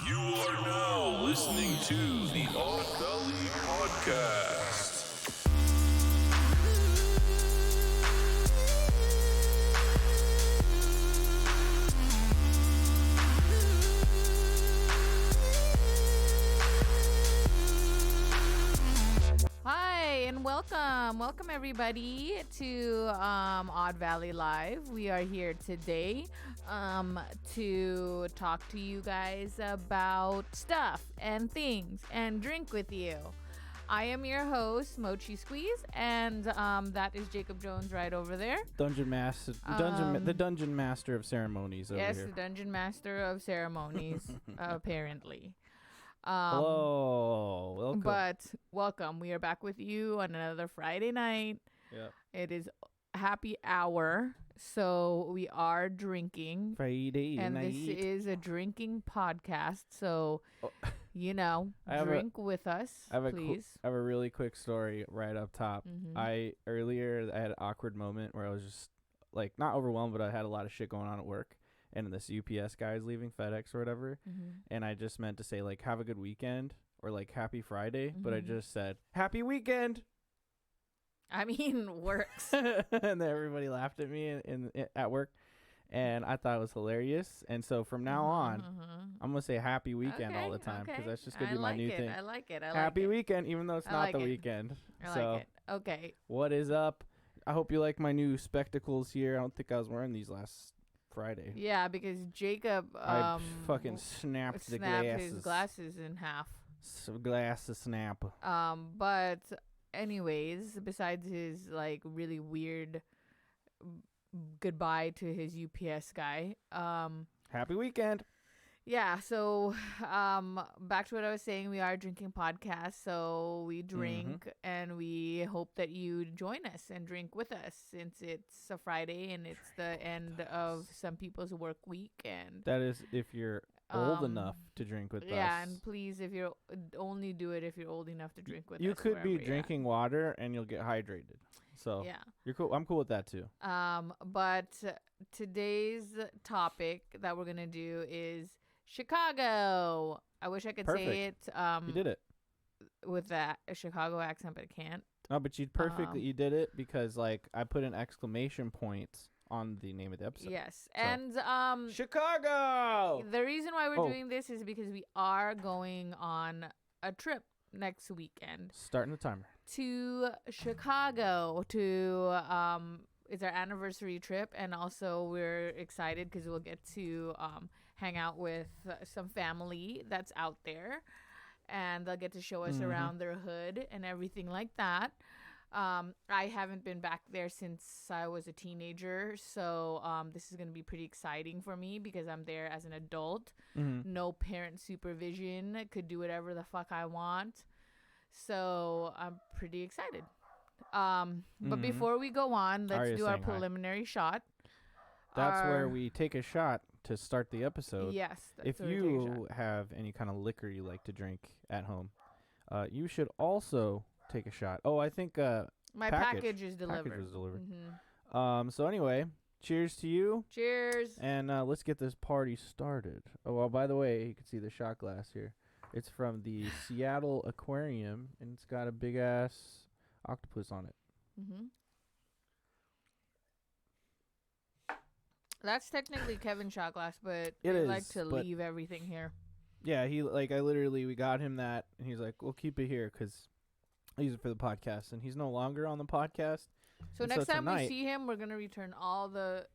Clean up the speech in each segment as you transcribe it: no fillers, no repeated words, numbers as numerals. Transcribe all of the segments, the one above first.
You are now listening to the Odd Valley Podcast. Hi and welcome everybody to Odd Valley Live. We are here today to talk to you guys about stuff and things and drink with you. I am your host, Mochi Squeeze, and that is Jacob Jones right over there. The dungeon master of ceremonies over yes, here. the dungeon master of ceremonies, apparently. Hello, welcome. But welcome. We are back with you on another Friday night. Yep. It is happy hour, so we are drinking. Friday and night. This is a drinking podcast, so drink with us, please. I have a really quick story right up top. Mm-hmm. I had an awkward moment where I was just like not overwhelmed, but I had a lot of shit going on at work. And this UPS guy is leaving, FedEx or whatever. Mm-hmm. And I just meant to say, like, have a good weekend or, like, happy Friday. Mm-hmm. But I just said, happy weekend. I mean, works. And then everybody laughed at me at work. And I thought it was hilarious. And so from now on, I'm going to say happy weekend all the time. Because that's just going to be my new thing. I like it. Happy weekend, even though it's not the weekend. I like it. Okay. What is up? I hope you like my new spectacles here. I don't think I was wearing these last Friday. Yeah, because Jacob I fucking snapped the glasses. his glasses in half. So glasses snap. But anyways, besides his like really weird goodbye to his UPS guy, happy weekend. Yeah, so back to what I was saying, we are drinking podcast, so we drink and we hope that you join us and drink with us since it's a Friday and it's the end of some people's work week. And that is if you're old enough to drink with us. Yeah, and please, if you're only do it if you're old enough to drink with us. You could be drinking water and you'll get hydrated. So yeah, you're cool. I'm cool with that too. But today's topic that we're gonna do is Chicago. I wish I could say it. You did it with that a Chicago accent, but I can't. No, but you did it because like I put an exclamation point on the name of the episode. Yes, so. And Chicago. The reason why we're doing this is because we are going on a trip next weekend. Starting the timer. To Chicago to it's our anniversary trip, and also we're excited because we'll get to hang out with some family that's out there, and they'll get to show us around their hood and everything like that. I haven't been back there since I was a teenager, so this is going to be pretty exciting for me because I'm there as an adult. No parent supervision, could do whatever the fuck I want, so I'm pretty excited. But before we go on, let's do our preliminary shot. That's where we take a shot to start the episode. Yes. If you have any kind of liquor you like to drink at home, you should also take a shot. Oh, I think my package is delivered. Package was delivered. So anyway, cheers to you. Cheers. And let's get this party started. Oh, well, by the way, you can see the shot glass here. It's from the Seattle Aquarium, and it's got a big ass octopus on it. That's technically Kevin's shot glass, but I like to leave everything here. Yeah, we got him that, and he's like, we'll keep it here because I use it for the podcast, and he's no longer on the podcast. So next time we see him, we're gonna return all the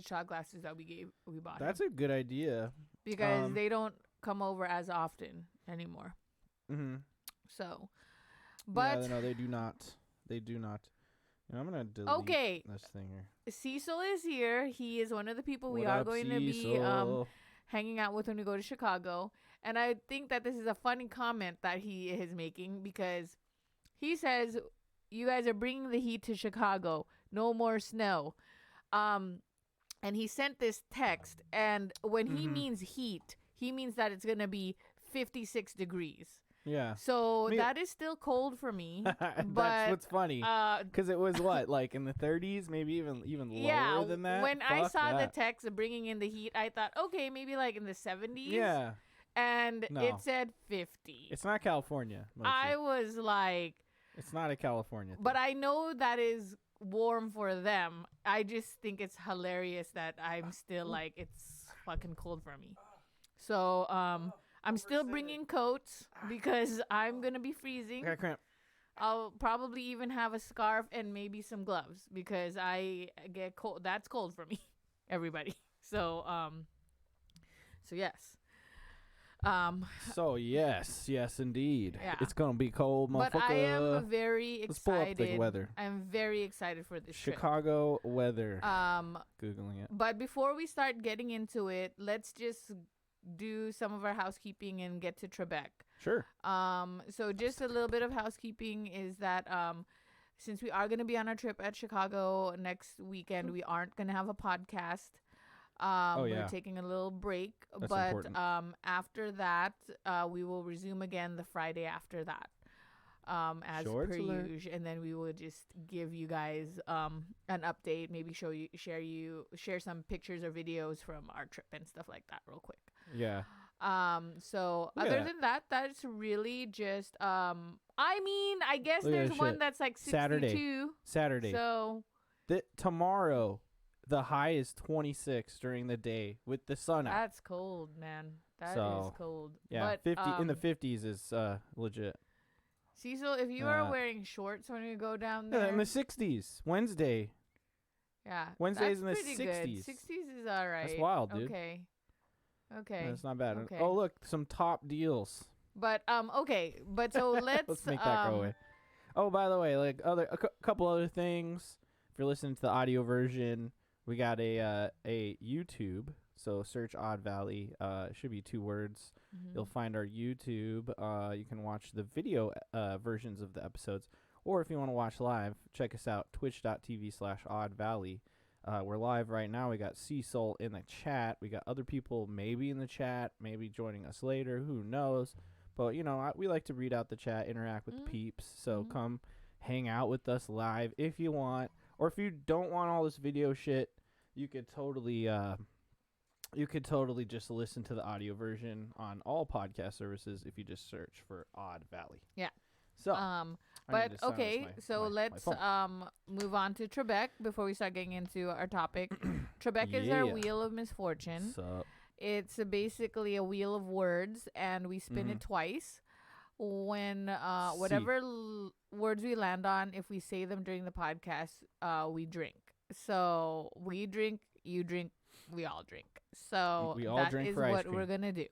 shot glasses that we bought. That's a good idea because they don't come over as often anymore. So, but yeah, no, they do not. They do not. I'm gonna delete this thing here. Cecil is here. He is one of the people we are going to be hanging out with when we go to Chicago. And I think that this is a funny comment that he is making because he says, "You guys are bringing the heat to Chicago. No more snow." And he sent this text. And when he means heat, he means that it's gonna be 56 degrees. Yeah. So that is still cold for me. That's what's funny. Because it was what, like in the 30s, maybe even lower than that? When I saw the text of bringing in the heat, I thought, okay, maybe like in the 70s. Yeah. and No. it said 50. It's not California. Mochi. I was like, It's not a California thing. but I know that is warm for them. I just think it's hilarious that I'm still like, it's fucking cold for me. So I'm still bringing coats because I'm gonna be freezing. I got cramp. I'll probably even have a scarf and maybe some gloves because I get cold. That's cold for me, everybody. So yes. So yes indeed. Yeah. It's gonna be cold, motherfucker. But I am very Let's pull up excited. the weather. I'm very excited for this trip. Chicago weather. Googling it. But before we start getting into it, let's just do some of our housekeeping and get to Trebek. Sure. So just a little bit of housekeeping is that since we are going to be on our trip at Chicago next weekend, we aren't going to have a podcast. We're taking a little break, That's but important. after that, we will resume again the Friday after that. As Shorts per alert. usual, and then we will just give you guys an update, maybe share some pictures or videos from our trip and stuff like that real quick. Yeah. So Look at other that. than that, that's really just I mean, I guess Look at there's this one shit. that's like 62. Saturday. So Tomorrow, the high is 26 during the day with the sun out. that's cold, man. That is So, cold. Yeah, But 50 in the 50s is legit. Cecil, if you are wearing shorts when you go down Yeah, there, in the 60s. Wednesday. yeah, Wednesdays that's in the pretty 60s. good. 60s is all right. That's wild, dude. Okay. That's not bad. Okay. Oh, look, some top deals. But okay, but so let's make that go away. Oh, by the way, like couple other things. If you're listening to the audio version, we got a YouTube. So search Odd Valley. It should be 2 words. You'll find our YouTube. You can watch the video versions of the episodes, or if you want to watch live, check us out twitch.tv/Odd Valley. We're live right now. We got Cecil in the chat. We got other people maybe in the chat, maybe joining us later. Who knows? But, we like to read out the chat, interact with the peeps. So come hang out with us live if you want. Or if you don't want all this video shit, you could totally just listen to the audio version on all podcast services if you just search for Odd Valley. Yeah. So, but okay, let's move on to Trebek before we start getting into our topic. Trebek is our wheel of misfortune. Sup? It's basically a wheel of words, and we spin it twice. When whatever words we land on, if we say them during the podcast, we drink. So we drink, you drink, we all drink. So We all that drink is for ice what cream. we're gonna do.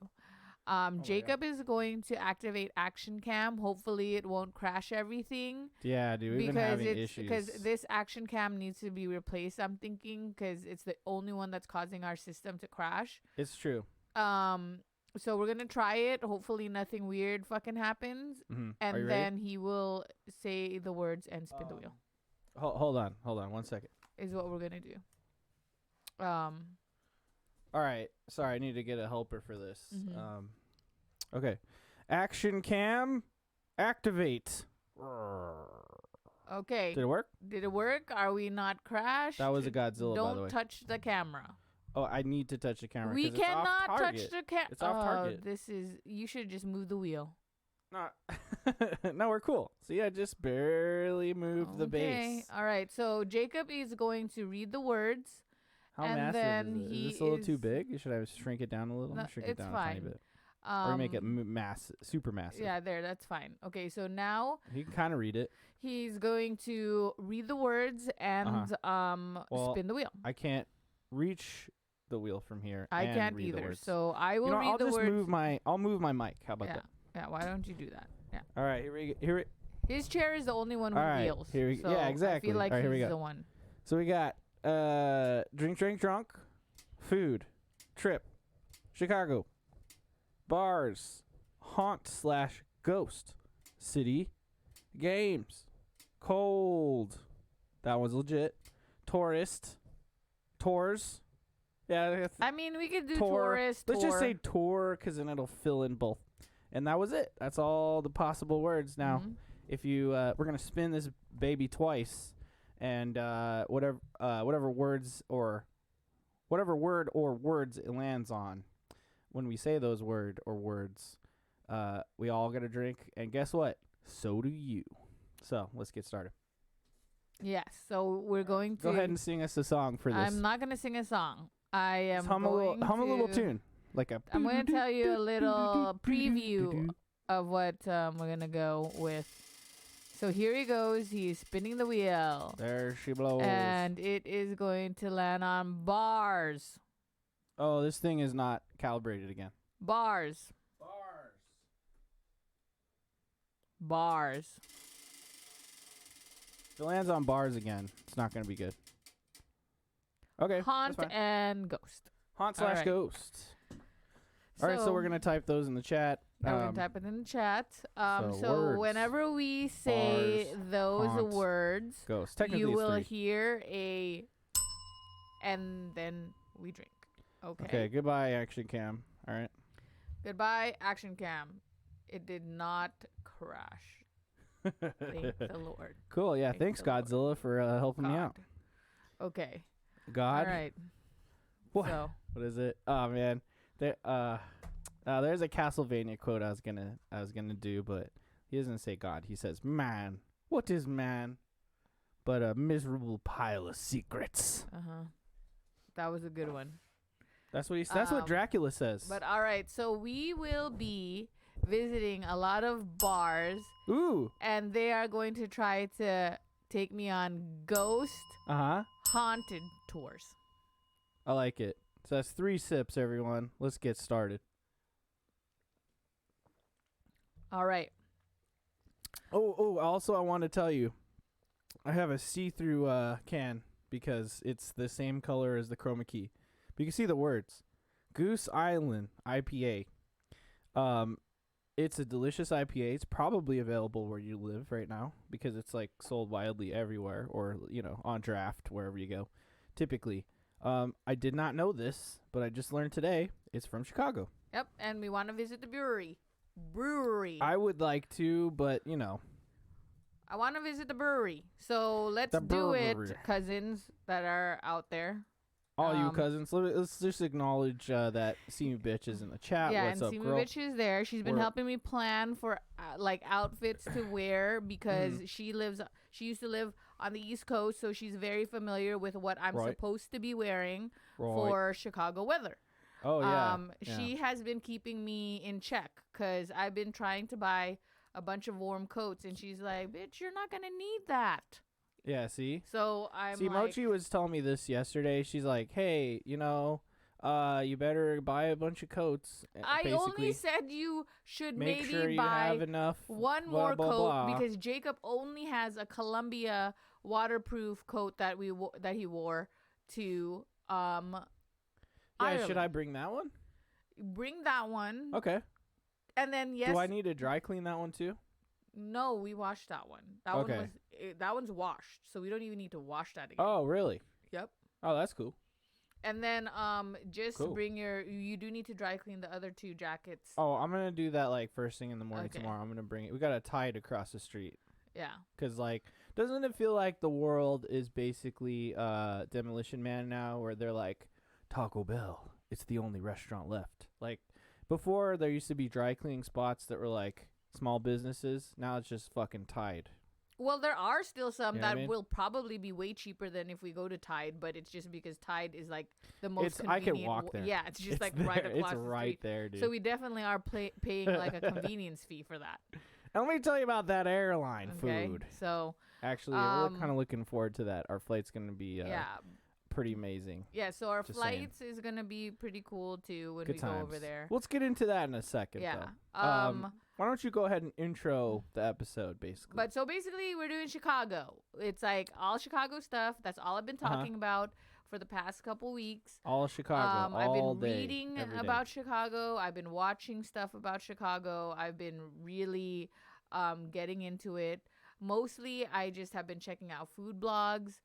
Jacob is going to activate action cam. Hopefully it won't crash everything. Yeah, dude, we've been having issues. Because this action cam needs to be replaced, I'm thinking, because it's the only one that's causing our system to crash. It's true. So we're gonna try it. Hopefully nothing weird fucking happens. Mm-hmm. And then he will say the words and spin the wheel. Hold on 1 second. Is what we're gonna do. All right. Sorry, I need to get a helper for this. Mhm. Okay. Action cam, activate. Okay. Did it work? Did it work? Are we not crashed? That was a Godzilla, by the way. Don't touch the camera. Oh, I need to touch the camera. We 'cause it's off cannot touch target. the camera. It's off target. You should just move the wheel. No, we're cool. See, I just barely moved the base. All right. So Jacob is going to read the words. How and massive then is it? he Is this a little too is- big? Should I shrink it down a little? No, Shrink it it's down a fine. tiny bit. Or make it super massive. Yeah, there. That's fine. Okay. So now You can kind of read it. he's going to read the words and Well, spin the wheel. I can't reach the wheel from here. I and can't read the either. words. So I will you know, read I'll the just words. I'll move my mic. How about Yeah. that? Yeah. Why don't you do that? Yeah. All right, here. His chair is the only one with All right, wheels. here we- so yeah, exactly. I feel like All right, here we he's go. the one. So we got drink, drunk, food, trip, Chicago, bars, haunt/ghost, city, games, cold. That was legit. Tourist, tours. Yeah, that's I mean, we could do tour. tourist. Let's just tour. say tour, because then it'll fill in both. And that was it. That's all the possible words. Now, Mhm. if you, we're gonna spin this baby twice, and whatever word or words it lands on, when we say those words, we all get a drink, and guess what? So do you. So let's get started. Yes. So we're going to Go ahead and sing us a song for this. I'm not gonna sing a song. I am Just hum a little tune, like a. I'm going to tell you a little preview of what we're gonna go with. So here he goes. He's spinning the wheel. There she blows. And it is going to land on bars. Oh, this thing is not calibrated again. Bars. If it lands on bars again, it's not going to be good. Okay. Haunt and ghost. Haunt / All right. ghost. All right, so we're going to type those in the chat. We're going to type it in the chat. so So words, whenever we say bars, those haunt, words, ghost. Technically, you it's will 3. hear a, and then we drink. Okay. Okay, goodbye, action cam. All right. Goodbye, action cam. It did not crash. Thank the Lord. Cool, yeah. Thank Thanks, the Lord. Godzilla, for helping me out. Okay. God. All right. What? So, What is it? Oh, man. There's a Castlevania quote I was gonna do, but he doesn't say God. He says, "Man, what is man but a miserable pile of secrets?" that was a good one. That's what Dracula says. But all right, so we will be visiting a lot of bars. Ooh. And they are going to try to take me on ghost haunted tours. I like it. So that's 3 sips, everyone. Let's get started. All right. Oh, also I want to tell you, I have a see-through can because it's the same color as the chroma key. But you can see the words. Goose Island IPA. It's a delicious IPA. It's probably available where you live right now because it's like sold widely everywhere or, on draft wherever you go. Typically. I did not know this, but I just learned today it's from Chicago. Yep, and we want to visit the brewery. I would like to, but, I want to visit the brewery. So let's do it, cousins that are out there. All you cousins, let's just acknowledge that Simi Bitch is in the chat. Yeah, What's and up, Simi girl? Bitch is there. She's been helping me plan for outfits to wear because she used to live on the East Coast, so she's very familiar with what I'm supposed to be wearing for Chicago weather. Oh yeah. She has been keeping me in check because I've been trying to buy a bunch of warm coats, and she's like, "Bitch, you're not gonna need that." Yeah, see? So Mochi was telling me this yesterday. She's like, "Hey, you better buy a bunch of coats." I only said you should make maybe sure you buy have enough one more coat because Jacob only has a Columbia waterproof coat that he wore to Ireland. Should I bring that one? Bring that one. Okay. And then do I need to dry clean that one too? No, we washed that one. That one's washed, so we don't even need to wash that again. Oh, really? Yep. Oh, that's cool. And then bring you do need to dry clean the other 2 jackets. Oh, I'm going to do that like first thing in the morning tomorrow. I'm going to bring it. We got to tie it across the street. Yeah. Cuz doesn't it feel like the world is basically Demolition Man now where they're like Taco Bell, it's the only restaurant left. Like before there used to be dry cleaning spots that were like small businesses. Now it's just fucking Tide. Well, there are still some will probably be way cheaper than if we go to Tide, but it's just because Tide is like the most convenient. I can walk there. Yeah, it's just right across the street. It's right there, dude. So we definitely are paying like a convenience fee for that. And let me tell you about that airline food. So actually, we're kind of looking forward to that. Our flight's going to be pretty amazing. Yeah, so our flights is going to be pretty cool too when we go over there. Let's get into that in a second. Yeah. Though. Why don't you go ahead and intro the episode, basically? But so basically, we're doing Chicago. It's like all Chicago stuff. That's all I've been talking about for the past couple weeks. All Chicago, I've all been day, reading every about day. Chicago. I've been watching stuff about Chicago. I've been really getting into it. Mostly, I just have been checking out food blogs,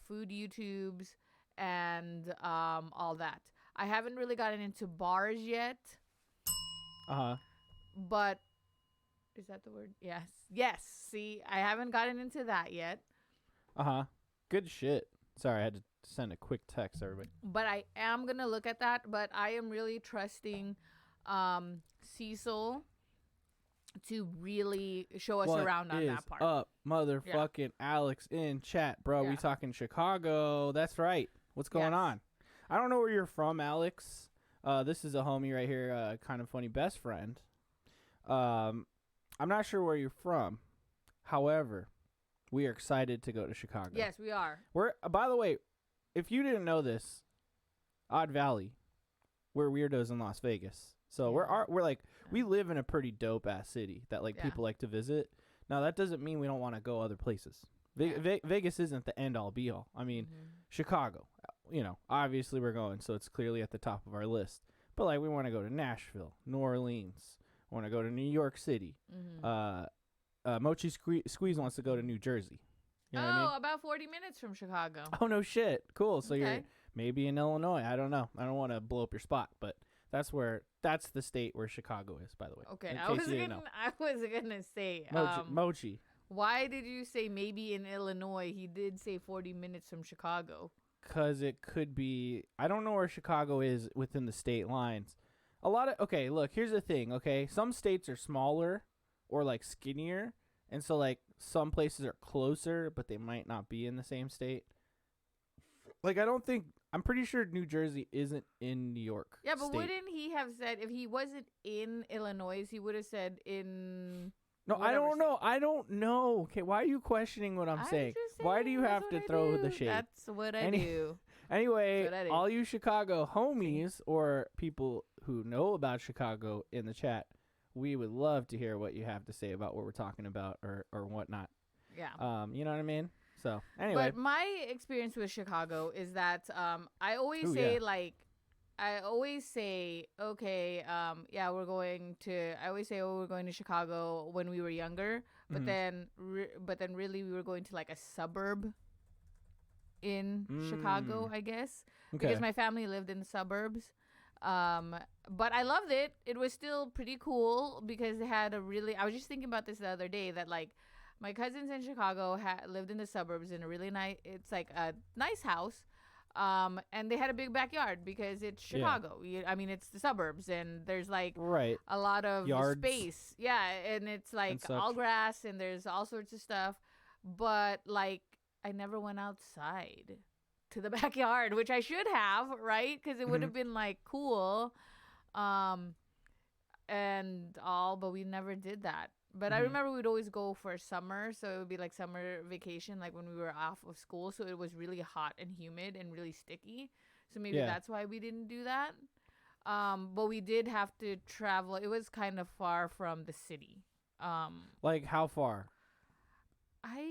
food YouTubes, and all that. I haven't really gotten into bars yet. But is that the word? Yes. See, I haven't gotten into that yet. Good shit. Sorry, I had to send a quick text, everybody. But I am gonna look at that. But I am really trusting Cecil to really show us around on that part. Up, motherfucking Alex in chat, bro. We talking Chicago. That's right. What's going on? I don't know where you're from, Alex. This is a homie right here, kind of funny best friend. I'm not sure where you're from. However, we are excited to go to Chicago. Yes, we are. By the way, if you didn't know this, Odd Valley, we're weirdos in Las Vegas. So we're like we live in a pretty dope ass city that like people like to visit. Now that doesn't mean we don't want to go other places. Vegas isn't the end all be all. I mean, Chicago, obviously we're going, so it's clearly at the top of our list. But like we want to go to Nashville, New Orleans, want to go to New York City. Mochi Squeeze wants to go to New Jersey. You know what I mean? About 40 minutes from Chicago. Oh no shit. Cool. So you're maybe in Illinois. I don't know. I don't want to blow up your spot, but that's the state where Chicago is, by the way. Okay, I was gonna say Mochi. Why did you say maybe in Illinois? He did say 40 minutes from Chicago. Because it could be. I don't know where Chicago is within the state lines. Okay, look, here's the thing, okay? Some states are smaller or like skinnier, and so like some places are closer, but they might not be in the same state. Like I'm pretty sure New Jersey isn't in New York. Yeah, but state. wouldn't he have said if he wasn't in Illinois, he would have said in... No, I don't know. I don't know. Okay, why are you questioning what I'm saying? Why do you have to throw the shade? That's what I do. Anyway, all you Chicago homies or people who know about Chicago in the chat, we would love to hear what you have to say about what we're talking about or whatnot. Yeah. You know what I mean? So, anyway. But my experience with Chicago is that I always say, okay, we're going to. I always say, we're going to Chicago when we were younger, but then really we were going to like a suburb in Chicago, I guess, because my family lived in the suburbs. But I loved it. It was still pretty cool because it had I was just thinking about this the other day that like my cousins in Chicago lived in the suburbs in a really nice. It's like a nice house. And they had a big backyard because it's Chicago. I mean, it's the suburbs, and there's like a lot of yards. Space. Yeah, and it's like all grass, and there's all sorts of stuff. But like, I never went outside to the backyard, which I should have, right? Because it would have been like cool, and all. But we never did that. But I remember we'd always go for summer, so it would be like summer vacation, like when we were off of school. So it was really hot and humid and really sticky. So maybe that's why we didn't do that. But we did have to travel. It was kind of far from the city. Like how far?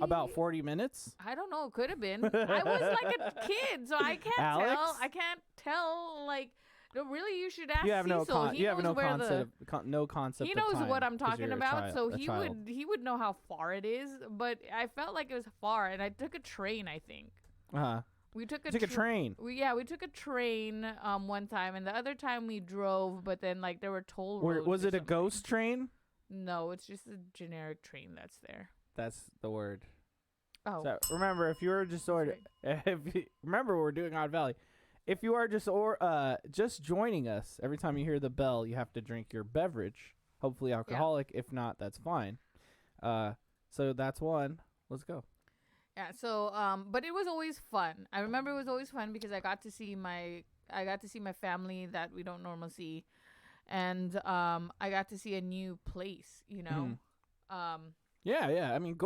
About 40 minutes? I don't know. It could have been. I was like a kid, so I can't tell. I can't tell, like... No, really, you should ask Cecil. No concept. He knows what I'm talking about, so he would know how far it is. But I felt like it was far, and I took a train. I think. We took a train. We took a train one time, and the other time we drove. But then like there were toll roads. Was it a ghost train? No, it's just a generic train that's there. That's the word. Oh, so remember, if you were just remember we're doing Odd Valley. If you are just joining us, every time you hear the bell, you have to drink your beverage, hopefully alcoholic. If not, that's fine. So that's one. Let's go. Yeah. So, but it was always fun. I remember it was always fun because I got to see my family that we don't normally see, and I got to see a new place. You know. Yeah. I mean,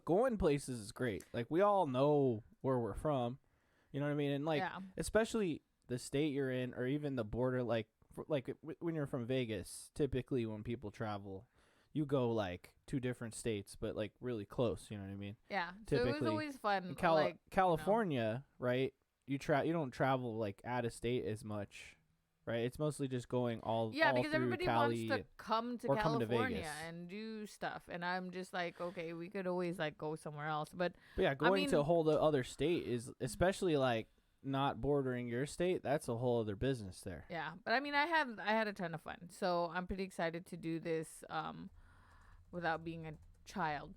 going places is great. Like we all know where we're from. You know what I mean? And like, especially the state you're in, or even the border. Like when you're from Vegas, typically when people travel, you go like to different states, but like really close. You know what I mean? Yeah. Typically, so it was always fun. In California, right? You don't travel like out of state as much, right? It's mostly just going all because everybody Cali wants to come to California and do stuff, and I'm just like, okay, we could always like go somewhere else, but yeah, going to a whole other state is, especially like not bordering your state, that's a whole other business there. Yeah, but I mean, I had a ton of fun, so I'm pretty excited to do this without being a child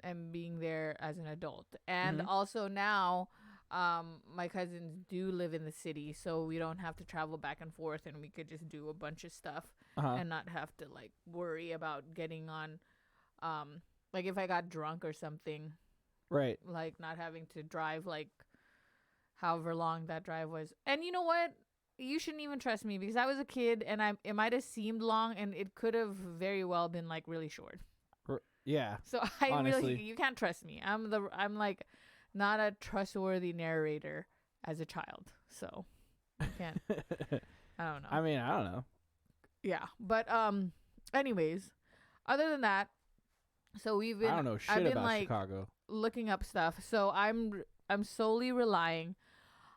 and being there as an adult, and also now my cousins do live in the city, so we don't have to travel back and forth, and we could just do a bunch of stuff and not have to like worry about getting on, like if I got drunk or something, Right. like not having to drive like however long that drive was. And you know what? You shouldn't even trust me because I was a kid and it might have seemed long and it could have very well been like really short. Yeah. So honestly. you can't trust me. I'm like not a trustworthy narrator as a child. So I can't. I don't know. I mean, I don't know. Yeah, but anyways, other than that, so we've been I don't know shit I've been about like Chicago. looking up stuff. So I'm solely relying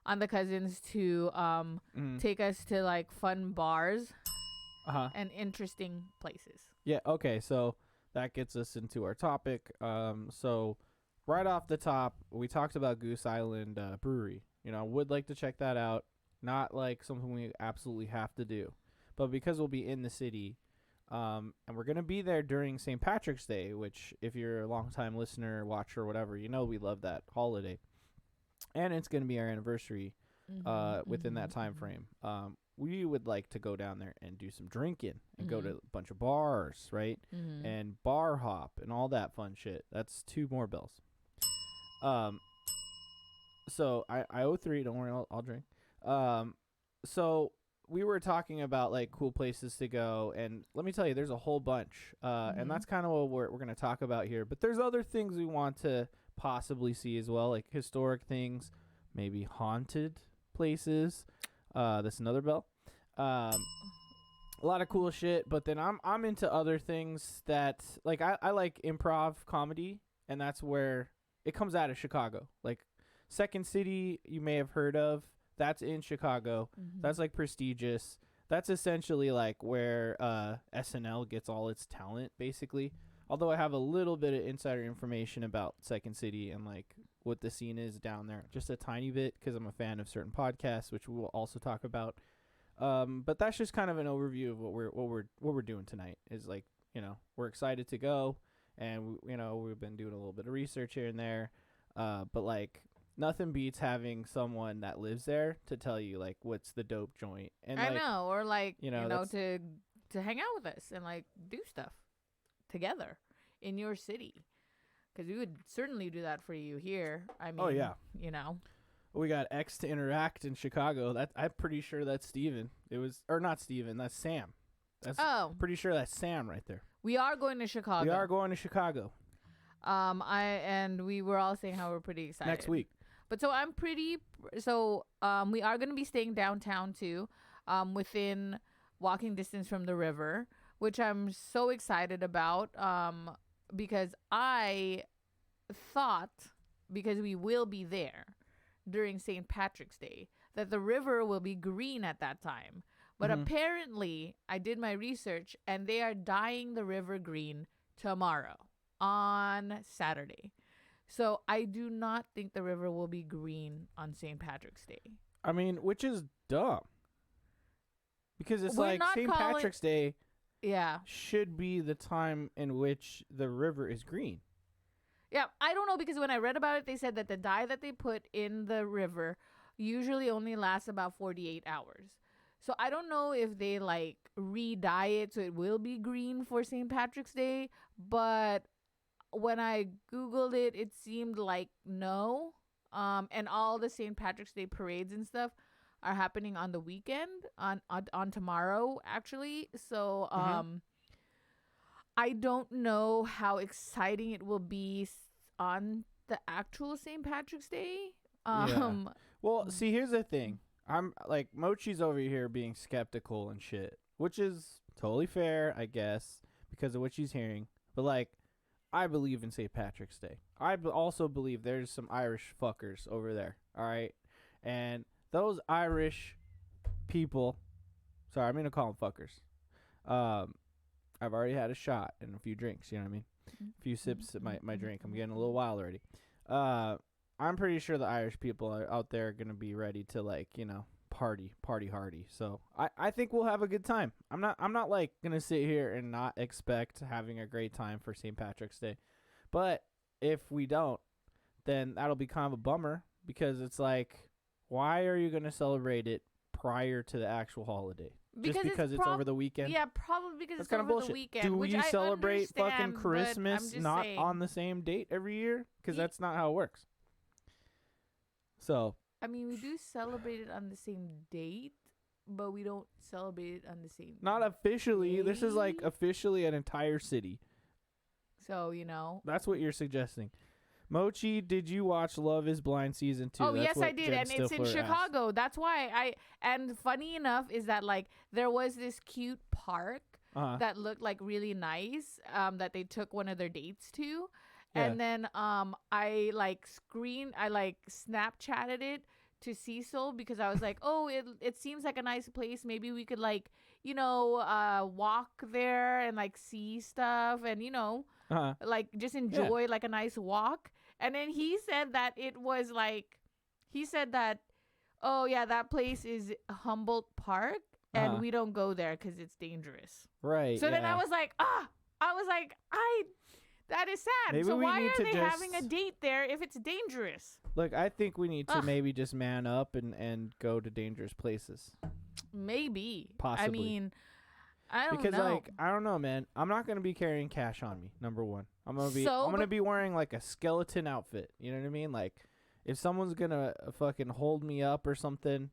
on the cousins to take us to like fun bars and interesting places. Yeah, okay. So that gets us into our topic. So right off the top, we talked about Goose Island Brewery. You know, would like to check that out. Not like something we absolutely have to do. But because we'll be in the city, and we're going to be there during St. Patrick's Day, which if you're a longtime listener, watcher, whatever, you know we love that holiday. And it's going to be our anniversary within that time frame. We would like to go down there and do some drinking and go to a bunch of bars, right? And bar hop and all that fun shit. That's 2 more bells. So I owe 3. Don't worry, I'll drink. So we were talking about like cool places to go, and let me tell you, there's a whole bunch. And that's kind of what we're going to talk about here. But there's other things we want to possibly see as well, like historic things, maybe haunted places. That's another bell. A lot of cool shit. But then I'm into other things that like I like improv comedy, and that's where it comes out of Chicago. Like Second City, you may have heard of. That's in Chicago. That's like prestigious. That's essentially like where SNL gets all its talent, basically. Although I have a little bit of insider information about Second City and like what the scene is down there, just a tiny bit, because I'm a fan of certain podcasts, which we will also talk about. But that's just kind of an overview of what we're doing tonight. Is like, you know, we're excited to go, and you know, we've been doing a little bit of research here and there. But like, nothing beats having someone that lives there to tell you like what's the dope joint. And I like, know, or like you know to hang out with us and like do stuff together in your city, because we would certainly do that for you here. I mean, oh yeah, you know, we got X to Interact in Chicago. That I'm pretty sure that's Steven. It was, or not Steven. That's Sam. That's pretty sure that's Sam right there. We are going to Chicago. We are going to Chicago. We were all saying how we're pretty excited Next week. But so we are going to be staying downtown too, within walking distance from the river, which I'm so excited about, because I thought, because we will be there during St. Patrick's Day, that the river will be green at that time. But apparently, I did my research, and they are dyeing the river green tomorrow, on Saturday. So I do not think the river will be green on St. Patrick's Day. I mean, which is dumb. Because it's We're like not St. Patrick's Day should be the time in which the river is green. Yeah, I don't know, because when I read about it, they said that the dye that they put in the river usually only lasts about 48 hours. So I don't know if they like re-dye it so it will be green for St. Patrick's Day, but when I Googled it, it seemed like no. And all the St. Patrick's Day parades and stuff are happening on the weekend, on tomorrow, actually. So I don't know how exciting it will be on the actual St. Patrick's Day. Well, see, here's the thing. I'm like, Mochi's over here being skeptical and shit, which is totally fair, I guess, because of what she's hearing. But like, I believe in St. Patrick's Day. I also believe there's some Irish fuckers over there, all right? And those Irish people, sorry, I'm going to call them fuckers. I've already had a shot and a few drinks, you know what I mean? A few sips of my drink. I'm getting a little wild already. I'm pretty sure the Irish people are out there going to be ready to, like, you know, party hardy. So I think we'll have a good time. I'm not like going to sit here and not expect having a great time for St. Patrick's Day. But if we don't, then that'll be kind of a bummer, because it's like, why are you going to celebrate it prior to the actual holiday? Just because it's over the weekend? Yeah, probably because That's it's kind over of bullshit. the weekend. Do which we I celebrate fucking understand, but Christmas I'm just not saying. on the same date every year? Because that's not how it works. So. I mean, we do celebrate it on the same date, but we don't celebrate it on the same Not officially. day. This is like officially an entire city. So, you know. That's what you're suggesting. Mochi, did you watch Love is Blind season 2? Oh, That's yes, what I did. Jen And it's in Stifler Chicago. asked. That's why and funny enough is that, like, there was this cute park that looked, like, really nice that they took one of their dates to. Yeah. And then I Snapchatted it to Cecil because I was like, oh, it seems like a nice place. Maybe we could, like, you know, walk there and, like, see stuff and, you know, like, just enjoy, like, a nice walk. And then he said that it was, like, oh, yeah, that place is Humboldt Park and we don't go there because it's dangerous. Right. So then I was like, that is sad. Maybe so we why need are to they just having a date there if it's dangerous? Look, I think we need to maybe just man up and go to dangerous places. Maybe. Possibly. I mean, I don't know. Because, like, I don't know, man. I'm not going to be carrying cash on me, number one. I'm gonna be wearing, like, a skeleton outfit. You know what I mean? Like, if someone's going to fucking hold me up or something,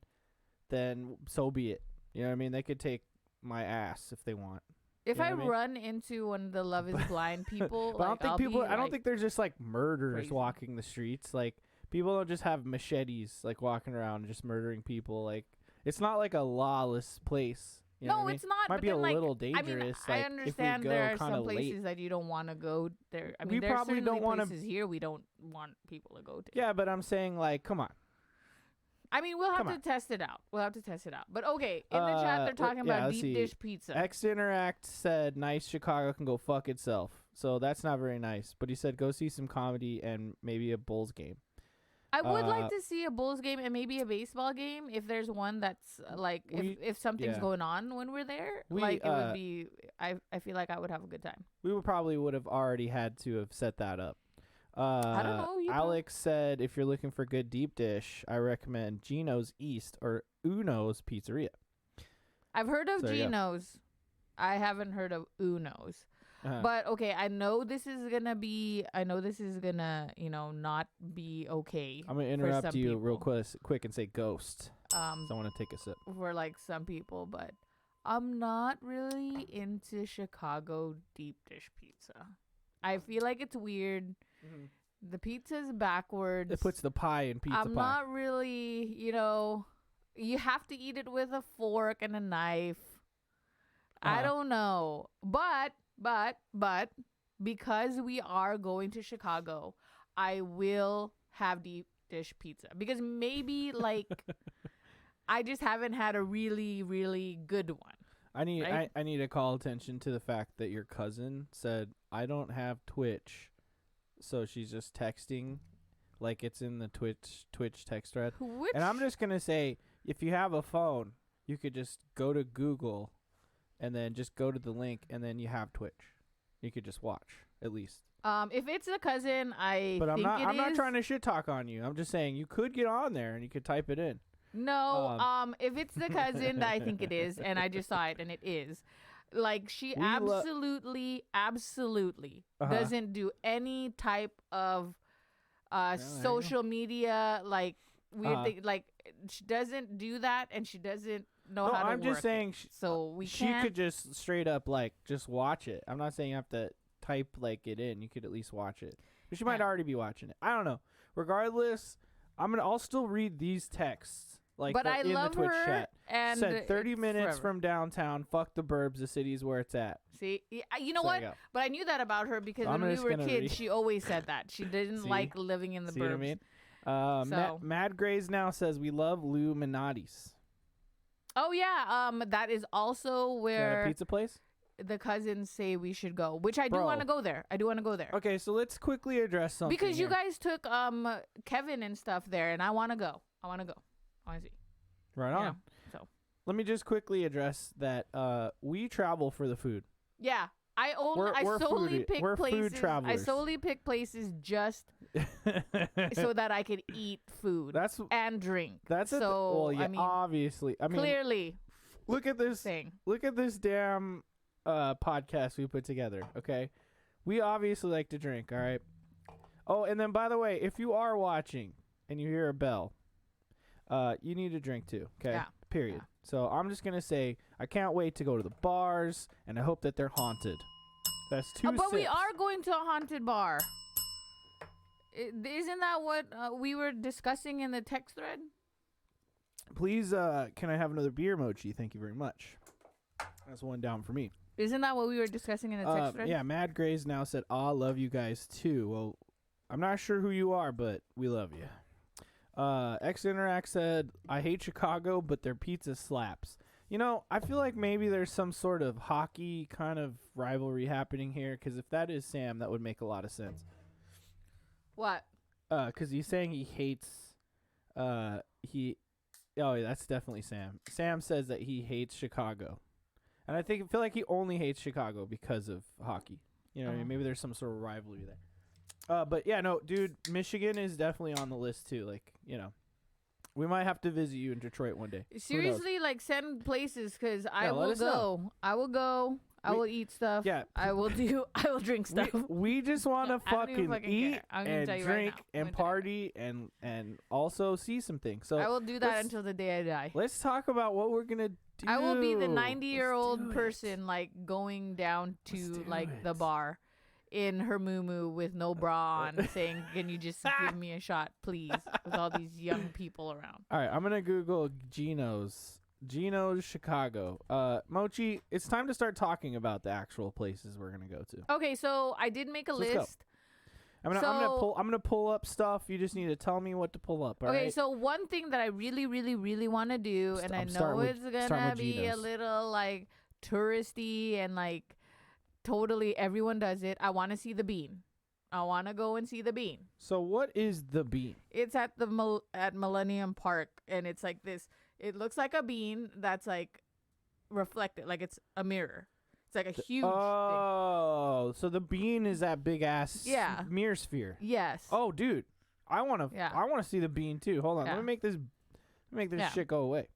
then so be it. You know what I mean? They could take my ass if they want. If I run into one of the Love is Blind people, but like, I don't think there's just, like, murderers crazy. walking the streets. Like, people don't just have machetes, like, walking around just murdering people. Like, it's not like a lawless place. You know what I mean? It's not. Might but be a then, like, little dangerous. I mean, like, I understand if we go there are some places late. that you don't want to go there. I mean, We there are probably certainly don't wanna- places here we don't want people to go to. Yeah, but I'm saying, like, come on. I mean, we'll have to test it out. But okay, in the chat they're talking about deep dish pizza. X Interact said, "Nice Chicago can go fuck itself." So that's not very nice. But he said, "Go see some comedy and maybe a Bulls game." I would like to see a Bulls game and maybe a baseball game if there's one that's like if something's going on when we're there. It would be. I feel like I would have a good time. We would have already had to have set that up. I don't know. Alex said, if you're looking for good deep dish, I recommend Gino's East or Uno's Pizzeria. I've heard of Gino's. I haven't heard of Uno's. But okay, I know this is gonna, you know, not be okay. I'm gonna interrupt you real quick and say ghost. So I want to take a sip. For like some people, but I'm not really into Chicago deep dish pizza. I feel like it's weird. Mm-hmm. The pizza's backwards. It puts the pie in pizza pie. I'm not really, you know, you have to eat it with a fork and a knife. I don't know. But because we are going to Chicago, I will have deep dish pizza. Because maybe, like, I just haven't had a really, really good one. I need to call attention to the fact that your cousin said, I don't have Twitch. So she's just texting like it's in the Twitch text thread. And I'm just going to say, if you have a phone, you could just go to Google and then just go to the link and then you have Twitch. You could just watch, at least. If it's a cousin, I'm not trying to shit talk on you. I'm just saying you could get on there and you could type it in. No, if it's the cousin, I think it is, and I just saw it, and it is. Like, she absolutely doesn't do any type of social media, like, weird thing. Like, she doesn't do that, and she doesn't know how to work. I'm just saying, she could just straight up, like, just watch it. I'm not saying you have to type, like, it in. You could at least watch it. But she might already be watching it. I don't know. Regardless, I'll still read these texts. Like, but I love the Twitch her chat. and said 30 minutes from downtown. Fuck the burbs. The city's where it's at. See, you know what? But I knew that about her because when we were kids, she always said that she didn't like living in the burbs. What I mean? Mad Grays now says we love Lou Minotti's. Oh yeah, that is also where a pizza place. The cousins say we should go, which I do want to go there. Okay, so let's quickly address something because you guys took Kevin and stuff there, and I want to go. I want to see. Right on. So let me just quickly address that we travel for the food. Yeah, I We're solely foodie- pick we're food places. I travelers. solely pick places just so that I could eat food That's and drink. that's it. so. Well, yeah, I mean, obviously. I mean, clearly look at this. thing. Look at this damn podcast we put together. Okay, we obviously like to drink. All right. Oh, and then by the way, if you are watching and you hear a bell, you need to drink too. Okay. Yeah. Period. Yeah. So I'm just gonna say I can't wait to go to the bars, and I hope that they're haunted. That's two. But we sips. are going to a haunted bar. Isn't that what we were discussing in the text thread? Please, can I have another beer, Mochi? Thank you very much. That's one down for me. Isn't that what we were discussing in the text thread? Yeah, Mad Grays now said, love you guys too. Well, I'm not sure who you are, but we love you. X Interact said, I hate Chicago, but their pizza slaps. You know, I feel like maybe there's some sort of hockey kind of rivalry happening here, because if that is Sam, that would make a lot of sense. What? Because he's saying he hates, oh, yeah, that's definitely Sam. Sam says that he hates Chicago. And I feel like he only hates Chicago because of hockey. You know what I mean? Maybe there's some sort of rivalry there. But yeah, no, dude, Michigan is definitely on the list too. Like, you know, we might have to visit you in Detroit one day. Seriously, like send places because I Yeah, let will us know. go. I will go. I will eat stuff. Yeah. I will drink stuff. We just want to I don't even fucking fucking eat care. I'm gonna and tell you right drink now. I'm and gonna tell you party and also see some things. So I will do that let's- until the day I die. Let's talk about what we're gonna do. I will be the Let's 90-year-old do it. person like going down Let's to do like the it. bar in her muumuu with no bra on saying, can you just give me a shot, please, with all these young people around. All right, I'm gonna Google Geno's Chicago. Mochi, it's time to start talking about the actual places we're gonna go to. Okay, so I did make a So let's go. list. I'm gonna pull up stuff. You just need to tell me what to pull up. All Okay, right? so one thing that I really, really, really want to do, and I I'm know starting it's starting gonna with be a Geno's. little like touristy and like totally everyone does it. I want to see the Bean. I want to go and see the Bean. So what is the Bean? It's at the at Millennium Park, and it's like this. It looks like a bean that's like reflected, like it's a mirror. It's like a huge thing. Oh, so the Bean is that big ass Yeah. mirror sphere. Yes. Oh, dude, I wanna Yeah. see the Bean too. Hold on, Yeah. let me make this Yeah. shit go away.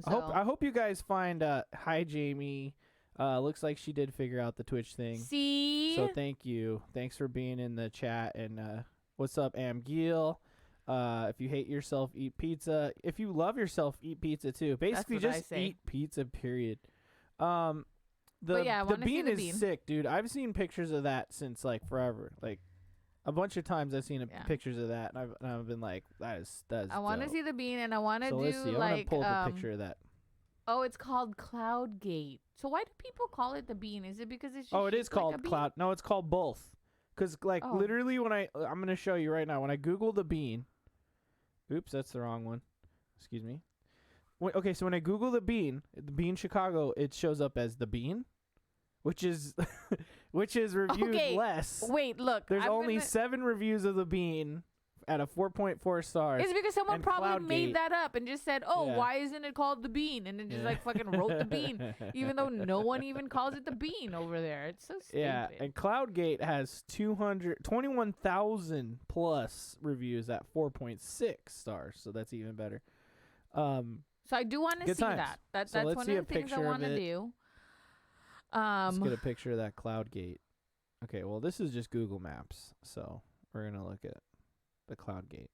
So, I hope you guys find hi Jamie. Looks like she did figure out the Twitch thing. see. So thank you. Thanks for being in the chat. And what's up, Amgil? If you hate yourself, eat pizza. If you love yourself, eat pizza too. Basically, what I just say. eat pizza. Period. But yeah, I the wanna see Bean the is Bean. sick, dude. I've seen pictures of that since like forever. Like a bunch of times I've seen Yeah. pictures of that, and I've been like, that's. I want to dope. see the Bean, and I want to So do let's see. I'm gonna like pull up a picture of that. Oh, it's called Cloud Gate. So why do people call it the Bean? Is it because it's just Oh, it is shaped like a called bean? Cloud. No, it's called both. Cause like Oh. literally when I'm gonna show you right now. When I Google the Bean, oops, that's the wrong one. Excuse me. Okay, so when I Google the Bean Chicago, it shows up as the Bean, which is reviewed Okay, less. Wait, look. There's I'm only gonna- 7 reviews of the Bean at a 4.4 stars. It's because someone and probably Cloudgate. made that up and just said, "Oh, Yeah. why isn't it called the Bean?" And then just like fucking wrote the Bean, even though no one even calls it the Bean over there. It's so stupid. Yeah, and Cloudgate has 21,000 plus reviews at 4.6 stars, so that's even better. So I do want to Good see times. that. So That's let's one see of a the things I picture of want to it. do. Let's get a picture of that Cloudgate. Okay, well, this is just Google Maps, so we're going to look at the Cloudgate.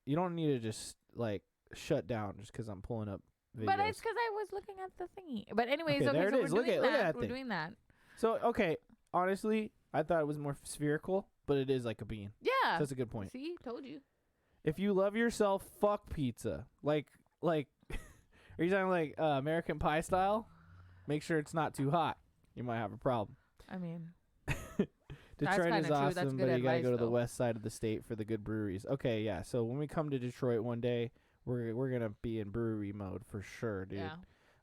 You don't need to just, like, shut down just because I'm pulling up videos. But it's because I was looking at the thingy. But anyways, Okay, okay, there it so is. we're Look doing at- look at that. that We're thing. doing that. So, okay, honestly, I thought it was more spherical, but it is like a bean. Yeah. So that's a good point. See, told you. If you love yourself, fuck pizza. Like, are you talking like American Pie style? Make sure it's not too hot. You might have a problem. I mean, Detroit kinda is true. awesome, That's but good you gotta advice, go to the though. west side of the state for the good breweries. Okay, yeah. So when we come to Detroit one day, we're gonna be in brewery mode for sure, dude.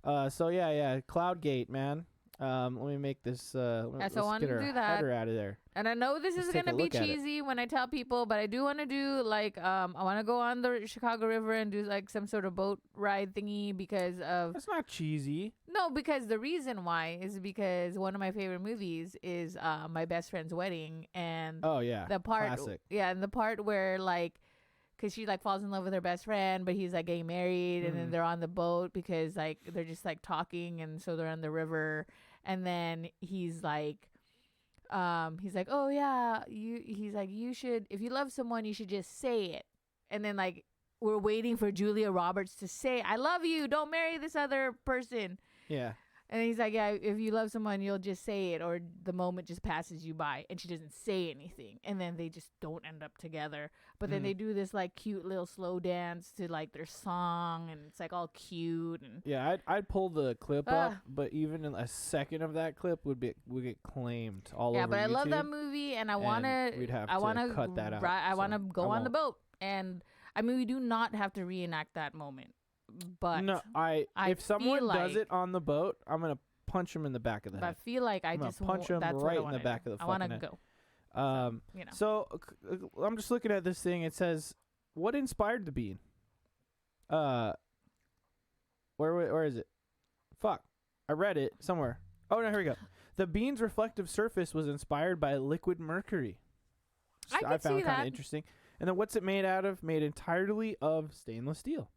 yeah. So yeah, Cloudgate, man. Let me make this. so I let's wanna get our do that. header out of there. And I know this Let's is take a gonna be look at it. cheesy when I tell people, but I do want to do like I want to go on the Chicago River and do like some sort of boat ride thingy because of That's not cheesy. no, because the reason why is because one of my favorite movies is My Best Friend's Wedding, and Oh yeah, the part classic. and the part where like because she like falls in love with her best friend, but he's like getting married, and then Mhm. they're on the boat because like they're just like talking, and so they're on the river, and then he's like, oh yeah, he's like, you should, if you love someone, you should just say it, and then like we're waiting for Julia Roberts to say, I love you, don't marry this other person. Yeah. And he's like, yeah, if you love someone, you'll just say it, or the moment just passes you by. And she doesn't say anything. And then they just don't end up together. But then they do this like cute little slow dance to like their song, and it's like all cute. And Yeah, I'd pull the clip up, but even in a second of that clip would get claimed all yeah, over but I love that YouTube, movie, and I and wanna, we'd have I to wanna cut that out, I so wanna go I on the won't. boat. And I mean, we do not have to reenact that moment. But No, I if someone feel does like- it on the boat, I'm gonna punch him in the back of the but I head. feel like I I'm gonna just punch him that's right what I in the wanna back do. of the I wanna fucking head. go. You know. So I'm just looking at this thing. It says, "What inspired the bean?" Where is it? Fuck, I read it somewhere. Oh no, here we go. The bean's reflective surface was inspired by liquid mercury. I I could see found kind that. of interesting. And then what's it made out of? Made entirely of stainless steel.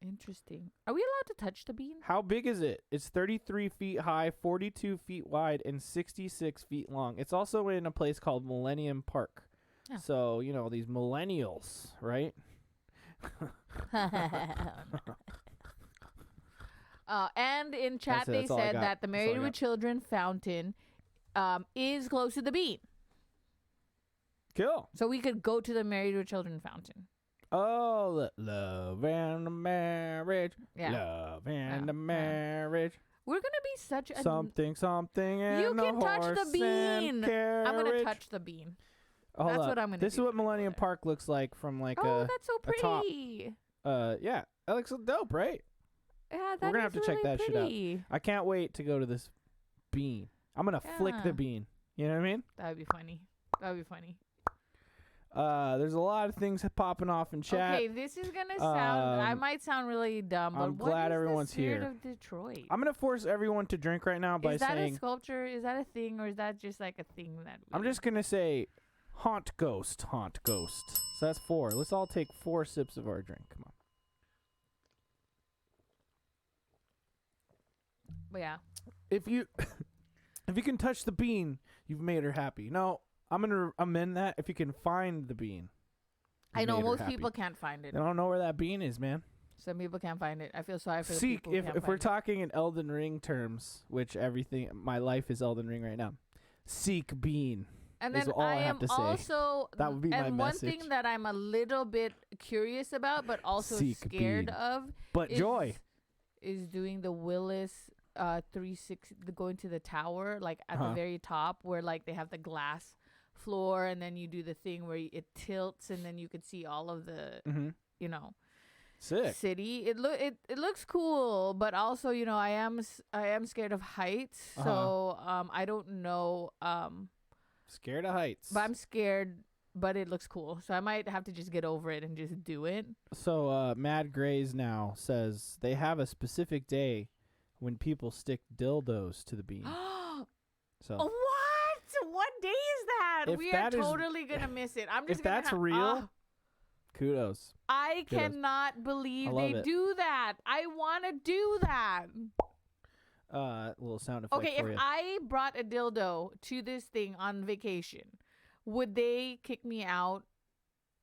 Interesting. Are we allowed to touch the bean? How big is it? It's 33 feet high, 42 feet wide, and 66 feet long. It's also in a place called Millennium Park. Oh. So, you know, these millennials, right? And in chat That's it. they That's all I said got. that the That's all I Married got. with Children fountain is close to the bean. Cool. So we could go to the Married with Children fountain. Oh, love and the marriage. Yeah. Love and Yeah. the marriage. We're going to be such a... Something, and You a can touch the horse bean. and carriage. I'm going to touch the bean. Hold That's up. what I'm gonna This do is what when I go Millennium there. Park looks like from like Oh, that's so a top. pretty. Yeah, that looks dope, right? Yeah, We're that gonna have is to check really that shit out. pretty. I can't wait to go to this bean. I'm gonna flick Yeah. the bean. You know what I mean? That would be funny. That would be funny. There's a lot of things popping off in chat. Okay, this is going to sound... I Um, might sound really dumb, but I'm what glad is everyone's the spirit here. of Detroit? I'm gonna force everyone to drink right now by Is that saying a sculpture? Is that a thing, or is that just like a thing that we... I'm just gonna say haunt ghost. So that's 4. Let's all take 4 sips of our drink. Come on. But yeah. If you if you can touch the bean, you've made her happy. No, I'm gonna amend that. If you can find the bean, I you've know made her most happy. people can't find it. They don't know where that bean is, man. Some people can't find it. I feel sorry for the Seek. people who If can't if we're find it. talking in Elden Ring terms, which everything my life is Elden Ring right now. Seek bean. And is then all I have am to say. also... That would be my and one thing message. that I'm a little bit curious about, but also Seek scared bean. of... But is, joy. is doing the Willis 360, going to the tower, like at the Uh-huh. very top, where like they have the glass floor, and then you do the thing where it tilts, and then you could see all of the, Mm-hmm. you know, Sick. city. It looks cool, but also, you know, I am scared of heights, so I don't know, Scared of heights. but I'm scared. But it looks cool, so I might have to just get over it and just do it. So Mad Grays now says they have a specific day when people stick dildos to the bean. So What? What day is that? If We that are is- totally gonna miss it. I'm just if gonna that's ha- real, kudos. I kudos. cannot believe I love they it. do that. I want to do that. A little sound effect Okay, for if you. I brought a dildo to this thing on vacation, would they kick me out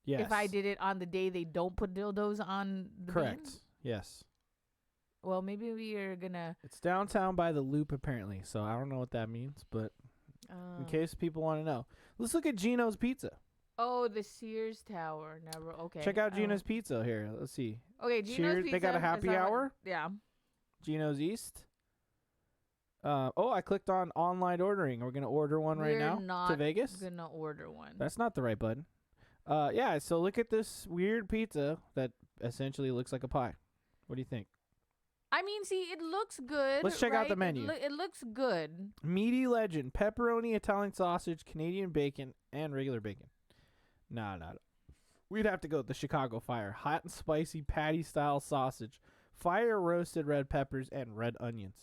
Yes. if I did it on the day they don't put dildos on the Correct. bean? Yes. Well, maybe we are gonna. It's downtown by the Loop apparently, so I don't know what that means, but in case people want to know, let's look at Gino's Pizza. Oh, the Sears Tower. Never. Okay. Check out I Gino's Pizza here. Let's see. Okay, Gino's Cheers. Pizza. They got a is happy that what- hour? Yeah. Gino's East. I clicked on online ordering. We're gonna order one right We're now not to Vegas. gonna order one. That's not the right button. Yeah. So look at this weird pizza that essentially looks like a pie. What do you think? I mean, see, it looks good. Let's check out the right? menu. It looks good. Meaty legend, pepperoni, Italian sausage, Canadian bacon, and regular bacon. Nah. We'd have to go with the Chicago Fire. Hot and spicy patty-style sausage, fire roasted red peppers, and red onions.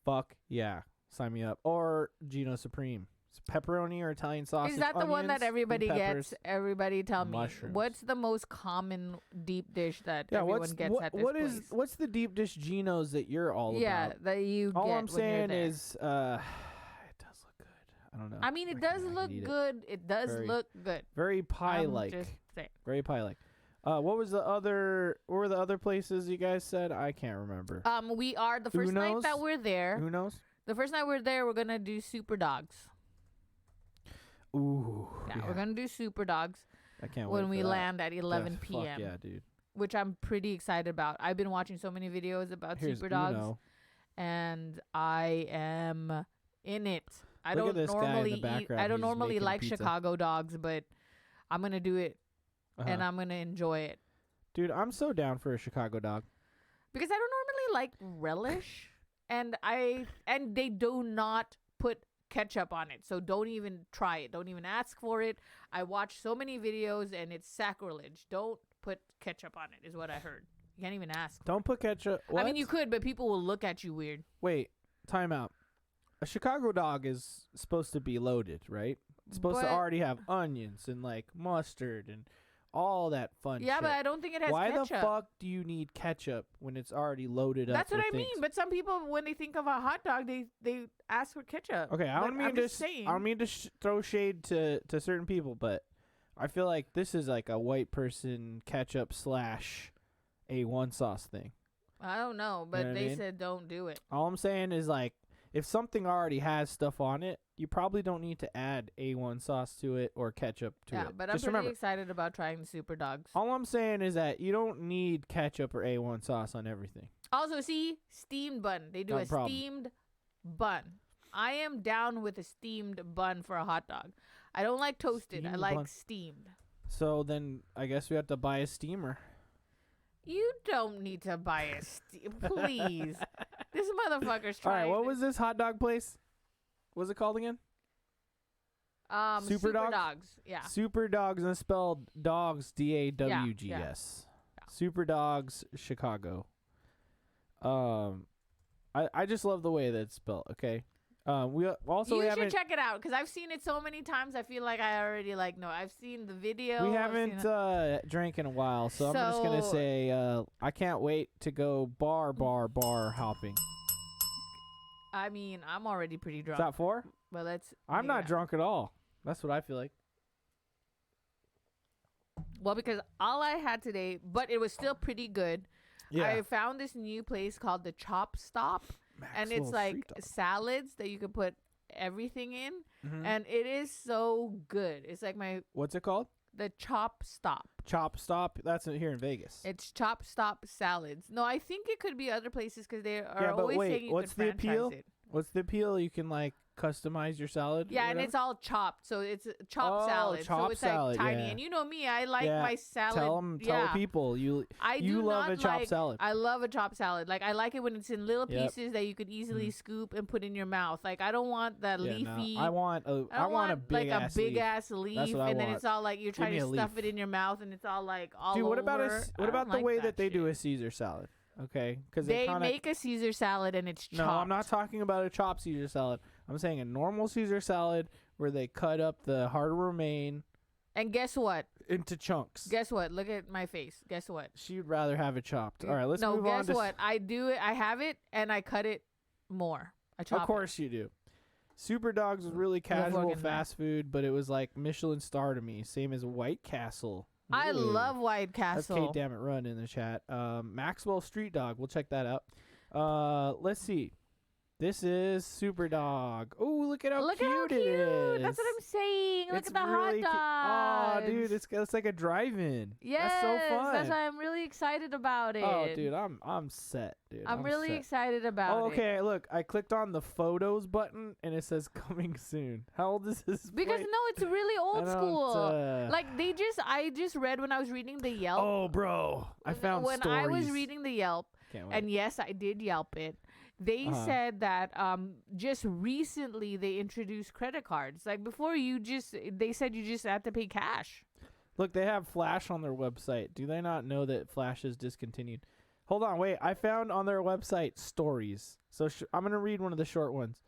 Fuck yeah. Sign me up. Or Gino Supreme. It's pepperoni or Italian sausage. Is that the one that onions, everybody green peppers, gets? Everybody tell me. mushrooms. What's the most common deep dish that Yeah, everyone gets at this place? what's the deep dish Geno's that you're all Yeah, about? that you All get I'm when you're saying there. is it does look good. I don't know. I mean, it I does could look eat it. good. It does Very- look good. Very pie-like. I'm just saying. Very pie-like. What were the other places you guys said? I can't remember. We are the first night Uno's? that we're there. Who knows? The first night we're there, we're gonna do Super Dogs. Ooh. Yeah, we're gonna do Super Dogs I can't wait when for we that. land at 11 Fuck p.m. yeah, dude. Which I'm pretty excited about. I've been watching so many videos about Here's Super Dogs, Uno. and I am in it. I Look at don't this guy in the normally eat. background. I don't He's normally making like pizza. Chicago dogs, but I'm gonna do it, and Uh-huh. I'm gonna enjoy it Dude, I'm so down for a Chicago dog. because I don't normally like relish, and they do not put ketchup on it, so don't even try it. Don't even ask for it. I watch so many videos, and it's sacrilege. Don't put ketchup on it, is what I heard. You can't even ask. Don't put ketchup. What? I mean, you could, but people will look at you weird. Wait, time out. A Chicago dog is supposed to be loaded, right? It's supposed to But- already have onions and like mustard and all that fun Yeah, shit. but I don't think it has Why ketchup. the fuck do you need ketchup when it's already loaded up? That's what with I mean. things? But some people, when they think of a hot dog, they ask for ketchup. Okay, I But don't mean I'm to. just saying. I don't mean to throw shade to certain people, but I feel like this is like a white person ketchup / A1 sauce thing. I don't know, but what I they mean? said don't do it. All I'm saying is like, if something already has stuff on it, you probably don't need to add A1 sauce to it or ketchup to Yeah, it. but I'm Just pretty remember, excited about trying the Super Dogs. all I'm saying is that you don't need ketchup or A1 sauce on everything. Also, see, steamed bun. They do Not a a problem. steamed bun. I am down with a steamed bun for a hot dog. I don't like toasted. I Steamed like bun. steamed. So then I guess we have to buy a steamer. You don't need to buy a steam. Please. This motherfucker's All trying. right, what was this hot dog place? What was it called again? Super Dog? Dogs. Yeah. Super Dogs, and spelled dogs, DAWGS. Yeah. Super Dogs, Chicago. I just love the way that it's spelled. Okay. We also You we should haven't check it out because I've seen it so many times. I feel like I already no. I've seen the video. we I've haven't seen drank in a while, so I'm just gonna So- say I can't wait to go bar hopping. I mean, I'm already pretty Is drunk. that 4? But let's. I'm not drunk at all. That's what I feel like. Well, because all I had today, but it was still pretty good. Yeah. I found this new place called the Chop Stop, and Maxwell it's like Street Dog. salads that you can put everything in, Mhm. and it is so good. It's like What's it called? the Chop Stop. Chop Stop. That's here in Vegas. It's Chop Stop salads. No, I think it could be other places because they are Yeah, but always wait, saying you what's could the franchise appeal? it. What's the appeal? You can like customize your salad. or Yeah, and whatever? it's all chopped, so it's a chopped Oh, salad. So chopped it's salad, like tiny. yeah. And you know me, I like Yeah, my salad. Tell people you I you do love not a chopped like, salad. I love a chopped salad. Like I like it when it's in little Yep. pieces that you could easily Mhm. scoop and put in your mouth. Like I don't want that Yeah, no, leafy. I want a I don't want a big like ass a big leaf. ass leaf, what I and then want. it's all like you're trying me to a stuff leaf. it in your mouth, and it's all like all Dude, over. what about I what don't about the like way that they do shit. a Caesar salad? Okay, because They kinda, make a Caesar salad and it's chopped. No, I'm not talking about a chopped Caesar salad. I'm saying a normal Caesar salad where they cut up the heart of romaine And guess what? into chunks. Guess what? Look at my face. Guess what? She'd rather have it chopped. All right, let's no, move on guess to. what? I do it. I have it, and I cut it more. I chop Of course you do. Super Dogs was really You're casual fucking fast food, but it was like Michelin star to me. Same as White Castle. I Ooh. love White That's Castle. Kate Dammit Run in the chat. Maxwell Street Dog. We'll check that out. Let's see. This is Super Dog. Oh, look at how Look cute at how cute. it is. That's what I'm saying. Look It's at the really hot dogs. Oh, dude, it's like a drive-in. Yes, that's so fun. that's why I'm really excited about it. Oh, dude, I'm set, dude. I'm really set. excited about Oh, it. okay. Look, I clicked on the photos button and it says coming soon. How old is this? Because place? no, it's really I old don't, school. Like I just read when I was reading the Yelp. Oh, bro, I found when stories. I was reading the Yelp, Can't wait. And yes, I did Yelp it. They said that just recently they introduced credit cards. Like before, they said you just had to pay cash. Look, they have Flash on their website. Do they not know that Flash is discontinued? Hold on, wait. I found on their website stories. So I'm going to read one of the short ones.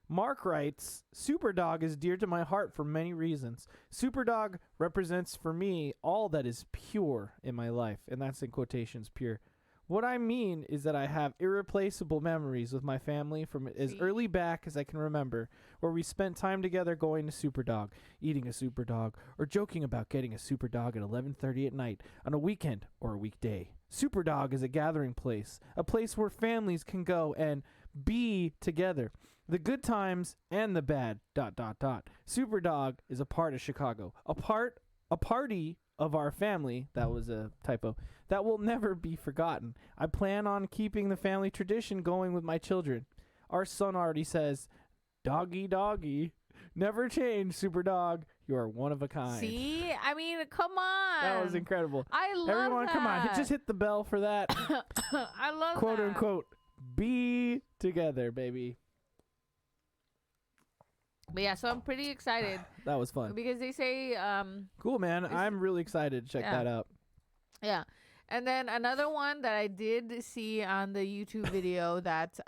Mark writes, Superdog is dear to my heart for many reasons. Superdog represents for me all that is pure in my life. And that's in quotations, pure. What I mean is that I have irreplaceable memories with my family from as early back as I can remember, where we spent time together going to Superdog, eating a Superdog, or joking about getting a Superdog at 11:30 at night on a weekend or a weekday. Superdog is a gathering place, a place where families can go and be together. The good times and the bad, ... Superdog is a part of Chicago, a party of our family, that was a typo, that will never be forgotten. I plan on keeping the family tradition going with my children. Our son already says, doggy, doggy, never change, Superdog. You are one of a kind. See? I mean, come on. That was incredible. I love Everyone, that. come on. Just hit the bell for that. I love Quote that. unquote, be together, baby. But yeah, so I'm pretty excited That was fun. because they say, Cool, man. I'm really excited to check that out. yeah. And then another one that I did see on the YouTube video that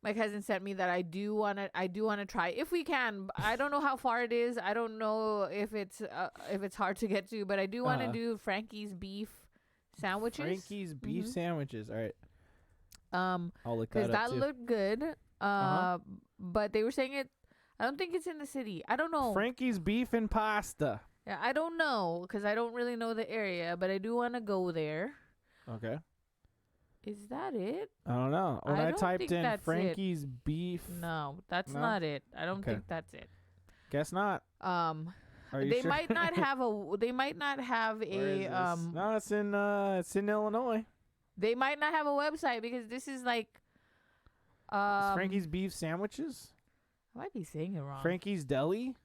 my cousin sent me that I do want to try if we can. I don't know how far it is. I don't know if it's hard to get to, but I do want to do Frankie's beef sandwiches. Frankie's beef sandwiches. All right. I'll look because that up that too. looked good. But they were saying it. I don't think it's in the city. I don't know. Frankie's beef and pasta. Yeah, I don't know because I don't really know the area, but I do want to go there. Okay. Is that it? I don't know. When I I don't typed think in that's it. Frankie's beef, No, that's No? not it. I don't Okay. think that's it. guess not. Are you They sure? might not have a. They might not have Where is a. this? No, it's in Illinois. They might not have a website because this is like. It's Frankie's beef sandwiches. I might be saying it wrong. Frankie's Deli.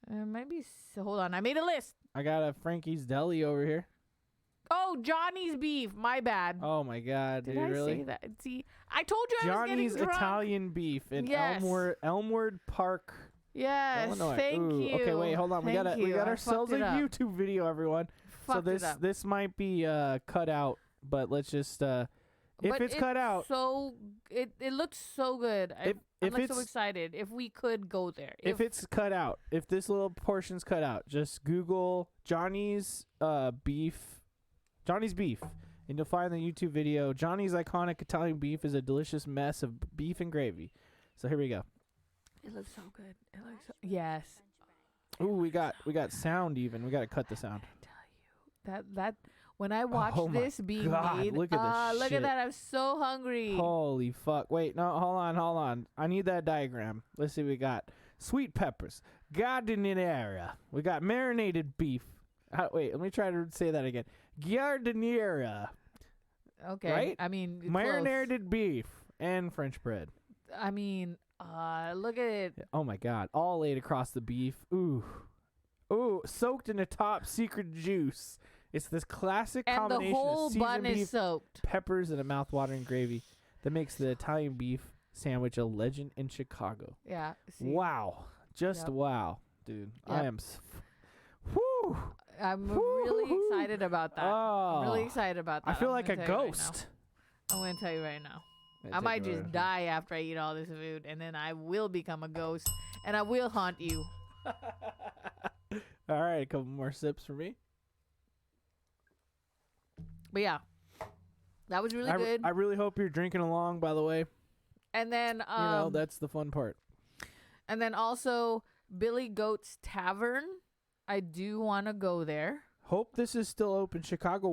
Maybe. Hold on, I made a list. I got a Frankie's Deli over here. Oh, Johnny's beef. My bad. Oh my God, Did dude! I Really? say that? See, I told you I was Johnny's getting drunk. Italian beef in Yes. Elmwood Park, Yes, Illinois. thank Ooh, you. Okay, wait, hold on. We Thank you. got I ourselves fucked a it up. YouTube video, everyone. Fucked it So up. this might be cut out, but let's just if But it's cut out. so it looks so good. I'm if like so it's- excited. If we could go there, If it's cut out, if this little portion's cut out, just Google Johnny's beef, and you'll find the YouTube video. Johnny's iconic Italian beef is a delicious mess of beef and gravy. So here we go. it looks so good. It looks so, yes. Ooh, we got sound even. We got to cut the sound. That when I watched Oh my this being God, made, look at this look shit. at that! I'm so hungry. Holy fuck. Wait, no, hold on. I need that diagram. Let's see what we got. Sweet peppers, giardiniera. We got marinated beef. Wait, let me try to say that again. Giardiniera. Okay, Right? I mean, Marinated beef and French bread. close. I mean, look at it. Oh my God. All laid across the beef. Ooh, soaked in a top secret juice. It's this classic And the combination whole of bun seasoned beef, is soaked. peppers, and a mouth-watering gravy that makes the Italian beef sandwich a legend in Chicago. Yeah. See, Wow. Just Yep. wow, dude. I Yep. am whoo. I'm really Woo-hoo. excited about that. Oh. I'm really excited about that. I feel I'm like a gonna tell you right ghost. now. I'm going to tell you right now. Let me I take might a just look. die after I eat all this food, and then I will become a ghost, and I will haunt you. All right, a couple more sips for me. But yeah, that was really good. I really hope you're drinking along, by the way. And then, That's the fun part. and then also Billy Goat's Tavern. I do want to go there. Hope this is still open. Chicago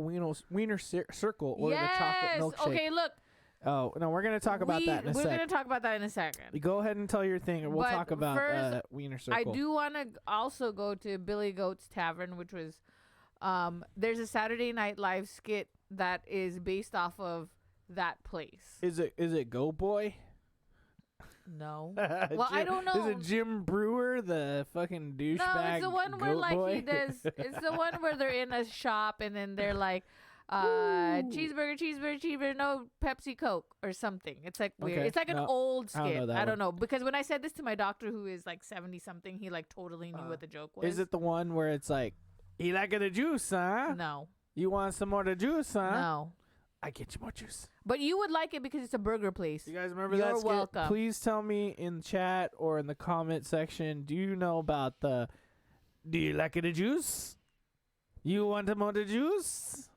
Wiener Circle or the chocolate Yes. milkshake. Okay, look. Oh, no, we're going to talk about that in a We're sec. going to talk about that in a second. Go ahead and tell your thing, and we'll But talk about first, Wiener Circle. I do want to also go to Billy Goat's Tavern, which was there's a Saturday Night Live skit that is based off of that place. Is it Go Boy? No. Well, I don't know. Is it Jim Brewer, the fucking douchebag? No, it's the one where goat like boy? he does. It's the one where they're in a shop and then they're like, cheeseburger, no Pepsi, Coke, or something. It's like weird. Okay. It's like an No, old I don't skit. know that I don't one. know. Because when I said this to my doctor, who is like 70 something, he like totally knew what the joke was. Is it the one where it's like, you like the juice, huh? No. You want some more of the juice, huh? No. I get you more juice. But you would like it because it's a burger place. You guys remember You're that skit? welcome. Please tell me in chat or in the comment section, do you know about do you like the juice? You want more of the juice?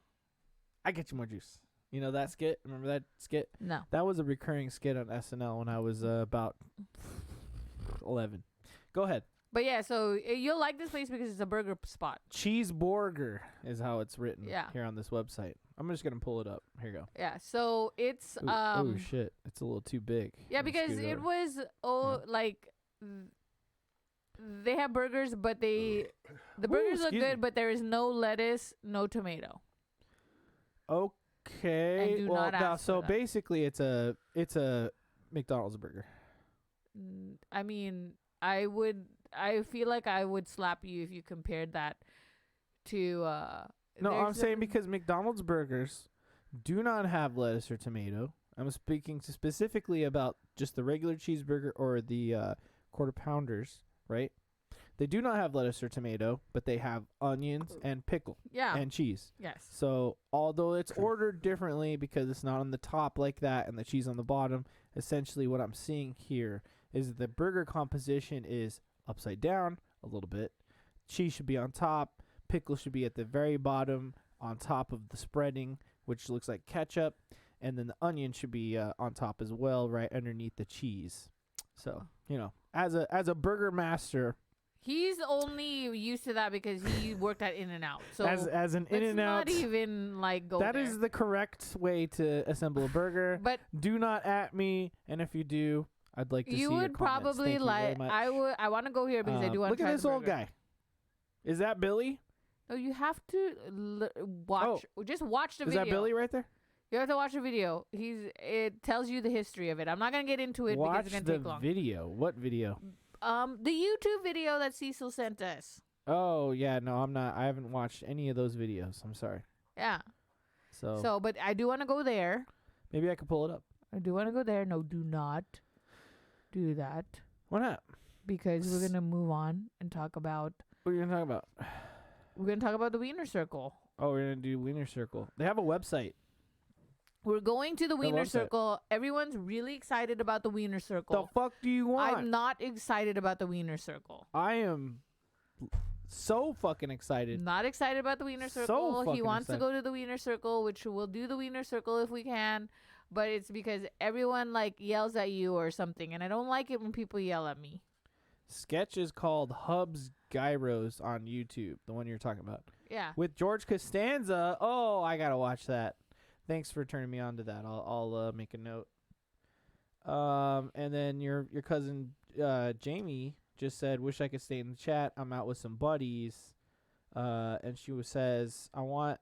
I get you more juice. You know that skit? Remember that skit? No. That was a recurring skit on SNL when I was about 11. Go ahead. But yeah, so you'll like this place because it's a burger spot. Cheeseburger is how it's written Yeah. here on this website. I'm just gonna pull it up. Here you go. Yeah, so it's Ooh, oh shit, it's a little too big. yeah, Let me because scoot it over. was like they have burgers, but the burgers look excuse good, me. but there is no lettuce, no tomato. Okay. And do Well, not now, ask so for that. basically, it's a McDonald's burger. I mean, I feel like I would slap you if you compared that to No, I'm there's saying because McDonald's burgers do not have lettuce or tomato. I'm speaking specifically about just the regular cheeseburger or the quarter pounders, right? They do not have lettuce or tomato, but they have onions and pickle yeah. and cheese. Yes. So although it's ordered differently because it's not on the top like that and the cheese on the bottom, essentially what I'm seeing here is the burger composition is upside down a little bit. Cheese should be on top. Pickle should be at the very bottom on top of the spreading, which looks like ketchup. And then the onion should be on top as well, right underneath the cheese. So, you know, as a burger master, He's only used to that because he worked at In-N-Out. So as an let's In-N-Out, not even like go that there. is the correct way to assemble a burger. But Do not at me, and if you do, I'd like to see you your would comments. probably Thank you very like. much. I want to go here because I do want Look to at try this the old burger. guy. Is that Billy? No, you have to watch. Just watch the Is video. that Billy right there? You have to watch the video. It tells you the history of it. I'm not gonna get into it Watch because it's gonna the take long. video. What video? The YouTube video that Cecil sent us. Oh yeah, no, I'm not. I haven't watched any of those videos. I'm sorry. Yeah. So, So, but I do want to go there. maybe I could pull it up. I do want to go there. No, do not do that Why not? because we're gonna move on and talk about. What are you gonna talk about? We're gonna talk about the Wiener Circle. Oh, we're gonna do Wiener Circle. They have a website. We're going to the Wiener website. Circle. Everyone's really excited about the Wiener The Circle. fuck do you want? I'm not excited about the Wiener Circle. I am so fucking excited. Not excited about the Wiener So Circle. He fucking wants to excited. go to the Wiener Circle, which we'll do the Wiener Circle if we can. But it's because everyone like yells at you or something, and I don't like it when people yell at me. Sketch is called Hubs Gyros on YouTube, the one you're talking about. Yeah. With George Costanza. Oh, I gotta watch that. Thanks for turning me on to that. I'll make a note. And then your cousin Jamie just said, "Wish I could stay in the chat. I'm out with some buddies." And she says, "I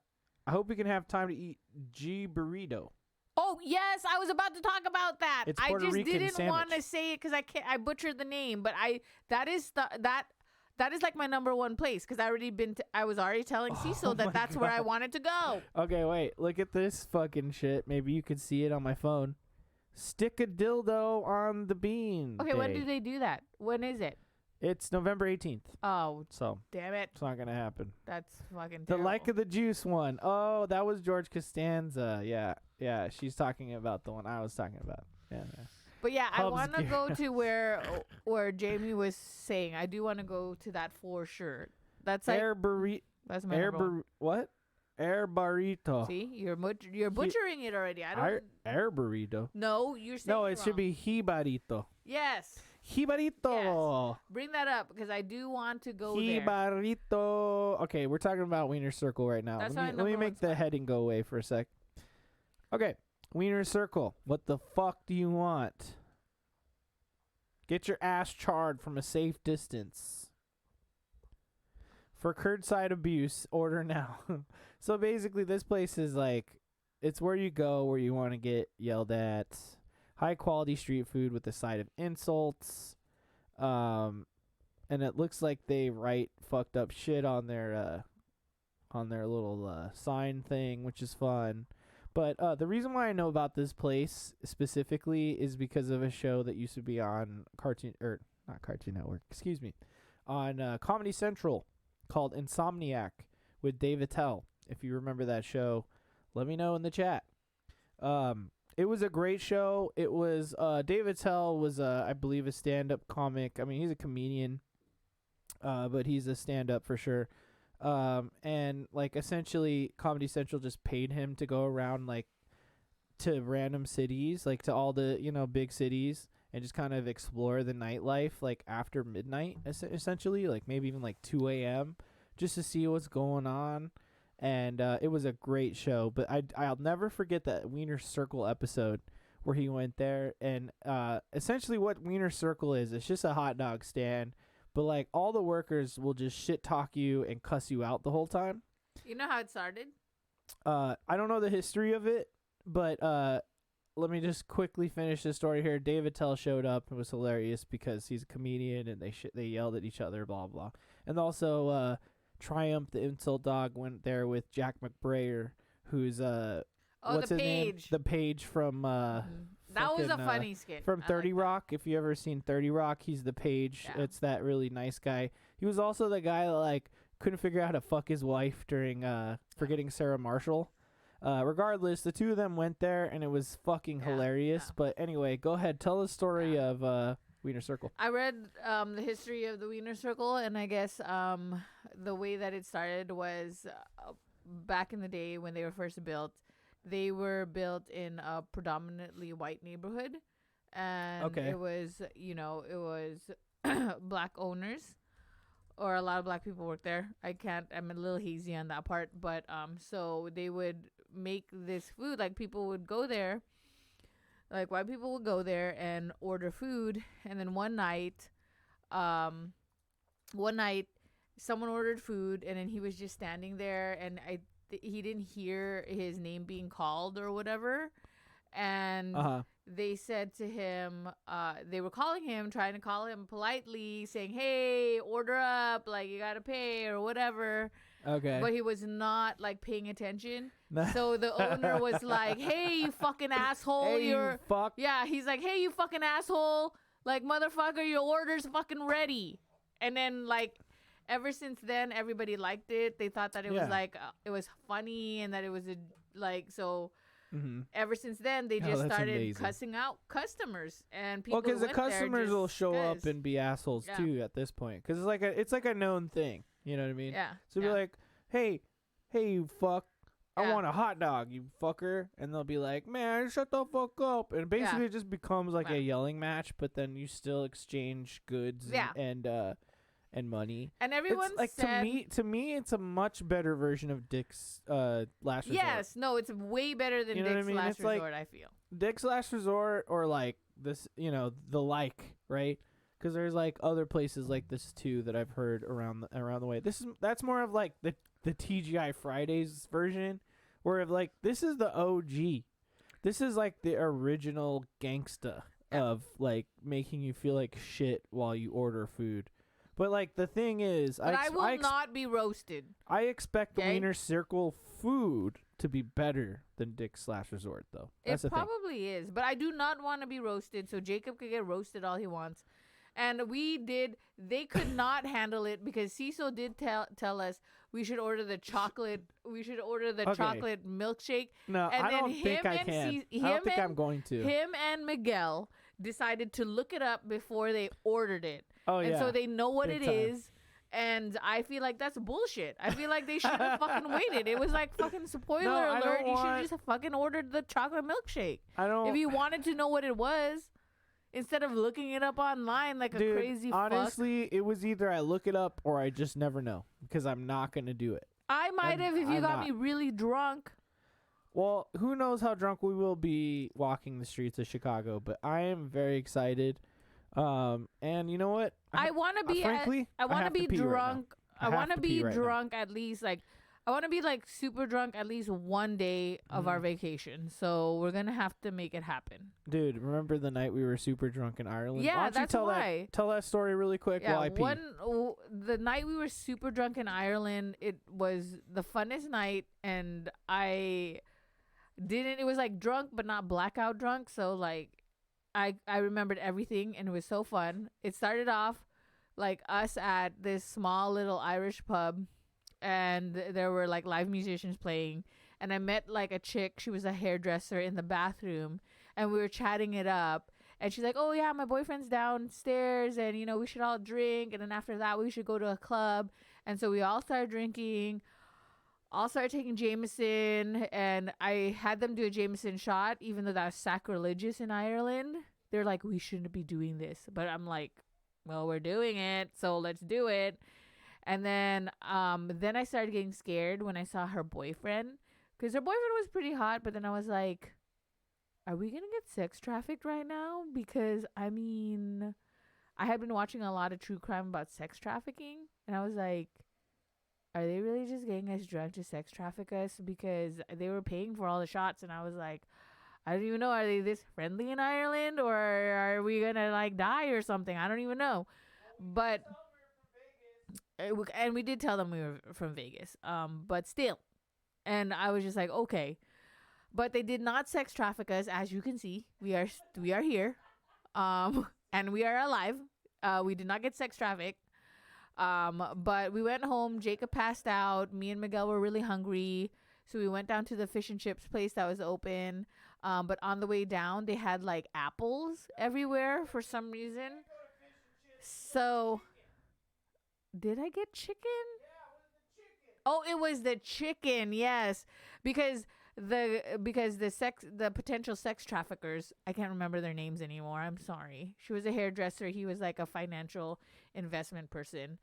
hope we can have time to eat G burrito." Oh yes, I was about to talk about that. It's I Puerto just Rican didn't want to sandwich. say it because I butchered the name, but that is like my number one place because I was already telling Cecil my that's where I God. wanted to go. Okay, wait. Look at this fucking shit. Maybe you could see it on my phone. Stick a dildo on the bean. Okay, when day. do they do that? When is it? It's November 18th. Oh, So damn it. it's not gonna happen. That's fucking The terrible. Like of the Juice one. Oh, that was George Costanza. Yeah. She's talking about the one I was talking about. Yeah. But yeah, I Hubs want to gear. go to where Jamie was saying. I do want to go to that for sure. That's like Air burrito. that's my number one. What? Air burrito. See, you're butchering it already. I don't. Air burrito. No, you're saying No, it should wrong. be jibarito. Yes, Jibarito. bring that up because I do want to go there. Jibarito. Okay, we're talking about Wiener Circle right now. That's my Let me number make one the spot. heading go away for a sec. Okay, Wiener Circle. What the fuck do you want? Get your ass charred from a safe distance. For curbside abuse, order now. So basically, this place is like, it's where you go where you want to get yelled at. High quality street food with a side of insults. And it looks like they write fucked up shit on their on their little sign thing, which is fun. But the reason why I know about this place specifically is because of a show that used to be on not Cartoon Network, excuse me, on Comedy Central called Insomniac with Dave Attell. If you remember that show, let me know in the chat. It was a great show. It was Dave Attell was I believe a stand-up comic. I mean, he's a comedian, but he's a stand-up for sure. And like essentially Comedy Central just paid him to go around like to random cities, like to all the, big cities, and just kind of explore the nightlife like after midnight, essentially, like maybe even like 2 a.m. just to see what's going on. And it was a great show, but I'll never forget that Wiener Circle episode where he went there. And essentially what Wiener Circle is, it's just a hot dog stand. But, like, all the workers will just shit-talk you and cuss you out the whole time. You know how it started? I don't know the history of it, but let me just quickly finish the story here. Dave Attell showed up. It was hilarious because he's a comedian, and they yelled at each other, blah, blah. And also, Triumph, the insult dog, went there with Jack McBrayer, who's, what's his name? The Page from... That was a funny skit. From 30 Rock. If you ever seen 30 Rock, he's the Page. Yeah. It's that really nice guy. He was also the guy that like couldn't figure out how to fuck his wife during Forgetting Sarah Marshall. Regardless, the two of them went there and it was fucking hilarious. Yeah. But anyway, go ahead. Tell the story of Wiener Circle. I read the history of the Wiener Circle, and I guess the way that it started was back in the day when they were first built. They were built in a predominantly white neighborhood, and it was, it was black owners, or a lot of black people work there. I'm a little hazy on that part, but so they would make this food, like people would go there, like white people would go there and order food, and then one night someone ordered food, and then he was just standing there, and he didn't hear his name being called or whatever, and they said to him, they were calling him, trying to call him politely, saying, hey, order up, like you gotta pay or whatever. Okay. But he was not like paying attention. So the owner was like, hey, you fucking asshole. Hey, you fuck. Yeah, he's like, hey, you fucking asshole, like, motherfucker, your order's fucking ready. And then like ever since then, everybody liked it. They thought that it was like it was funny, and that it was so. Mm-hmm. Ever since then, they just started cussing out customers and people. Well, because the customers will show up and be assholes too at this point, because it's like a known thing. You know what I mean? Yeah. So be like, hey, you fuck. I want a hot dog, you fucker. And they'll be like, man, shut the fuck up. And basically it just becomes like a yelling match, but then you still exchange goods and money. And everyone said, to me it's a much better version of Dick's Last Resort. Yes, no, it's way better than Dick's Last Resort, I feel. Dick's Last Resort, or like this, the like, right? Because there's like other places like this too that I've heard around the way. That's more of like the TGI Fridays version, where of like this is the OG. This is like the original gangsta of like making you feel like shit while you order food. But like the thing is, I will not be roasted. I expect the Wiener Circle food to be better than Dick's Last Resort, though. That's it probably is, but I do not want to be roasted, so Jacob could get roasted all he wants. And they could not handle it, because Cecil did tell us we should order the chocolate. We should order the chocolate milkshake. No, and I don't think I can. I don't think I'm going to. Him and Miguel decided to look it up before they ordered it. Oh, and so they know what it is. And I feel like that's bullshit. I feel like they should have fucking waited. It was like fucking spoiler alert. You should have just fucking ordered the chocolate milkshake. If you wanted to know what it was, instead of looking it up online like a crazy fuck. Honestly, it was either I look it up or I just never know, because I'm not going to do it. I might have if you got me really drunk. Well, who knows how drunk we will be walking the streets of Chicago, but I am very excited. And you know what? I want to be frankly, I want to be drunk. Right I want to be drunk at least like I want to be like super drunk at least one day of our vacation. So we're gonna have to make it happen. Dude, remember the night we were super drunk in Ireland? Yeah, Why don't that's you tell why. tell that story really quick while I pee. The night we were super drunk in Ireland, it was the funnest night, and I didn't. It was like drunk, but not blackout drunk. So like, I remembered everything, and it was so fun. It started off like us at this small little Irish pub, and there were like live musicians playing, and I met like a chick. She was a hairdresser in the bathroom, and we were chatting it up, and she's like, oh yeah, my boyfriend's downstairs, and you know, we should all drink, and then after that we should go to a club. And so we all started drinking, all started taking Jameson, and I had them do a Jameson shot, even though that was sacrilegious in Ireland. They're like, we shouldn't be doing this, but I'm like, well, we're doing it, so let's do it. And then I started getting scared when I saw her boyfriend, because her boyfriend was pretty hot. But then I was like, are we going to get sex trafficked right now? Because, I mean, I had been watching a lot of true crime about sex trafficking. And I was like, are they really just getting us drunk to sex traffic us? Because they were paying for all the shots. And I was like, I don't even know. Are they this friendly in Ireland? Or are we going to, like, die or something? I don't even know. But... and we did tell them we were from Vegas, but still. And I was just like, okay. But they did not sex traffic us. As you can see, we are here, and we are alive. We did not get sex trafficked. But we went home. Jacob passed out. Me and Miguel were really hungry, so we went down to the fish and chips place that was open. But on the way down, they had like apples everywhere for some reason. So... did I get chicken? Yeah, it was the chicken. Oh, it was the chicken. Yes, because the potential sex traffickers, I can't remember their names anymore. I'm sorry. She was a hairdresser. He was like a financial investment person.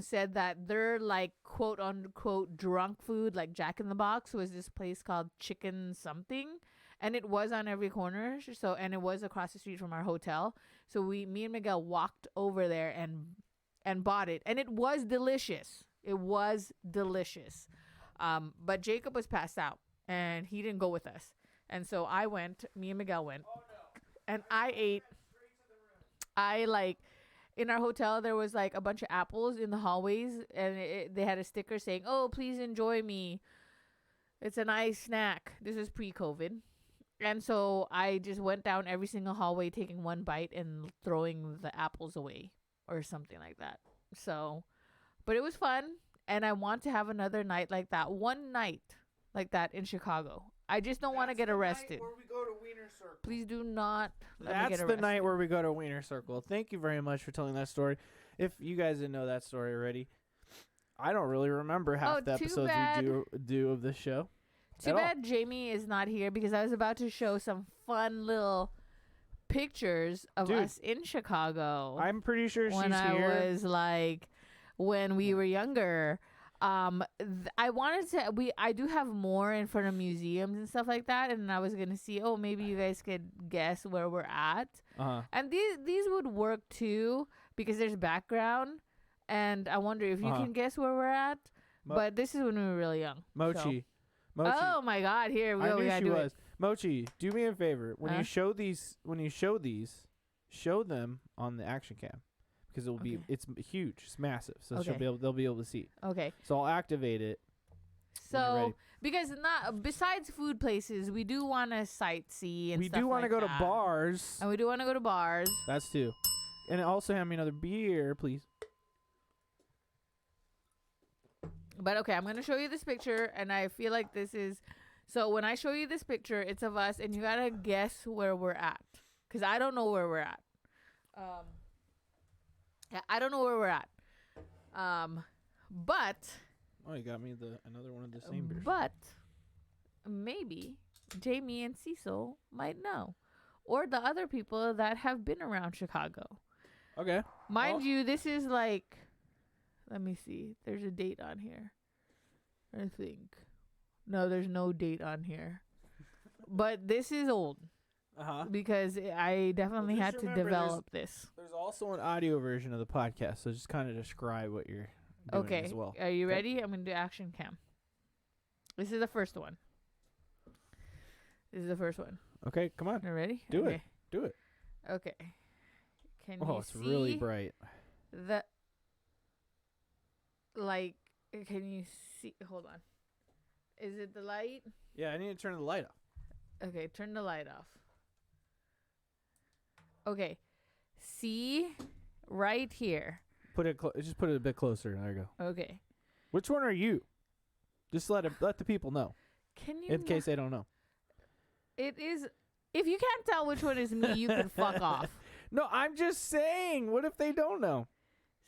Said that their like quote unquote drunk food, like Jack in the Box, was this place called Chicken Something, and it was on every corner. So, and it was across the street from our hotel. So me and Miguel walked over there and bought it, and it was delicious. It was delicious. But Jacob was passed out, and he didn't go with us. And so me and Miguel went, and I ate. In our hotel, there was like a bunch of apples in the hallways, and they had a sticker saying, oh, please enjoy me. It's a nice snack. This is pre-COVID. And so I just went down every single hallway, taking one bite and throwing the apples away. Or something like that. So, but it was fun, and I want to have another night like that. One night like that in Chicago. I just don't want to get arrested. That's the night where we go to Wiener Circle. Please do not let me get That's arrested. the night where we go to Wiener Circle. Thank you very much for telling that story. If you guys didn't know that story already, I don't really remember half the episodes we do of this show. Too bad Jamie is not here, because I was about to show some fun little pictures of us in Chicago. I'm pretty sure she's here. When I was like, when we were younger. I wanted to. I do have more in front of museums and stuff like that, and I was gonna see. Oh, maybe you guys could guess where we're at. And these would work too, because there's background, and I wonder if you can guess where we're at. But this is when we were really young. Mochi. Oh my God! Here we go. I knew she was. Mochi, do me a favor. When you show these, show them on the action cam, because it will be. It's huge. It's massive. So they'll be able to see. Okay. So I'll activate it. So because besides food places, we do want to sightsee and we stuff do want to go that. to bars. And we do want to go to bars. That's too. And also hand me another beer, please. But okay, I'm going to show you this picture, and I feel like this is... So when I show you this picture, it's of us, and you got to guess where we're at. Because I don't know where we're at. Yeah, I don't know where we're at. But... Oh, you got me another one of the same beers. But maybe Jamie and Cecil might know. Or the other people that have been around Chicago. Okay. Mind you, this is like... Let me see. There's a date on here. I think. No, there's no date on here. But this is old. Because I definitely had to develop this. There's also an audio version of the podcast, so just kind of describe what you're doing as well. Are you ready? I'm going to do action cam. This is the first one. Okay, come on. You ready? Do okay. Do it. Okay. Can Oh, you it's see really bright. the like? Can you see? Hold on. Is it the light? Yeah, I need to turn the light off. Okay, turn the light off. Okay. See right here. Just put it a bit closer. There you go. Okay. Which one are you? Just let the people know Can you in case they don't know. It is if you can't tell which one is me, you can fuck off. No, I'm just saying. What if they don't know?